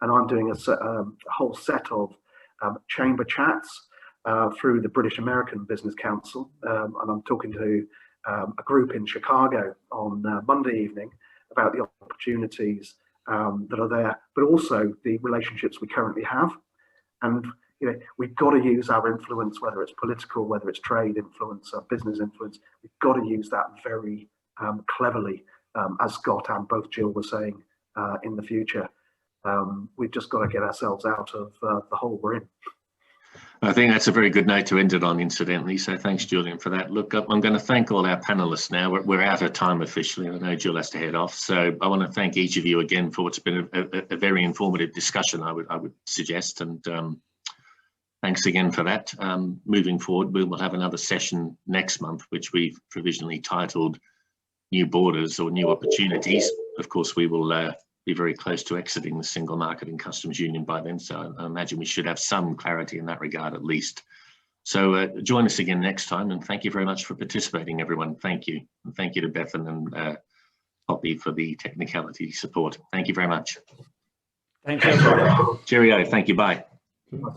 And I'm doing a whole set of chamber chats through the British American Business Council, and I'm talking to a group in Chicago on Monday evening about the opportunities that are there, but also the relationships we currently have. And we've got to use our influence, whether it's political, whether it's trade influence, business influence. We've got to use that very cleverly, as Scott and both Jill were saying, in the future. We've just got to get ourselves out of the hole we're in. I think that's a very good note to end it on, incidentally. So thanks, Julian, for that. Look, I'm going to thank all our panelists now. We're out of time officially. I know Jill has to head off. So I want to thank each of you again for what's been a very informative discussion, I would suggest. And thanks again for that. Moving forward, we will have another session next month, which we've provisionally titled New Borders or New Opportunities. Of course, we will be very close to exiting the single market and customs union by then. So I imagine we should have some clarity in that regard at least. So join us again next time, and thank you very much for participating, everyone. Thank you. And thank you to Bethan and Poppy for the technicality support. Thank you very much. Thank you. Cheerio. Thank you. Bye.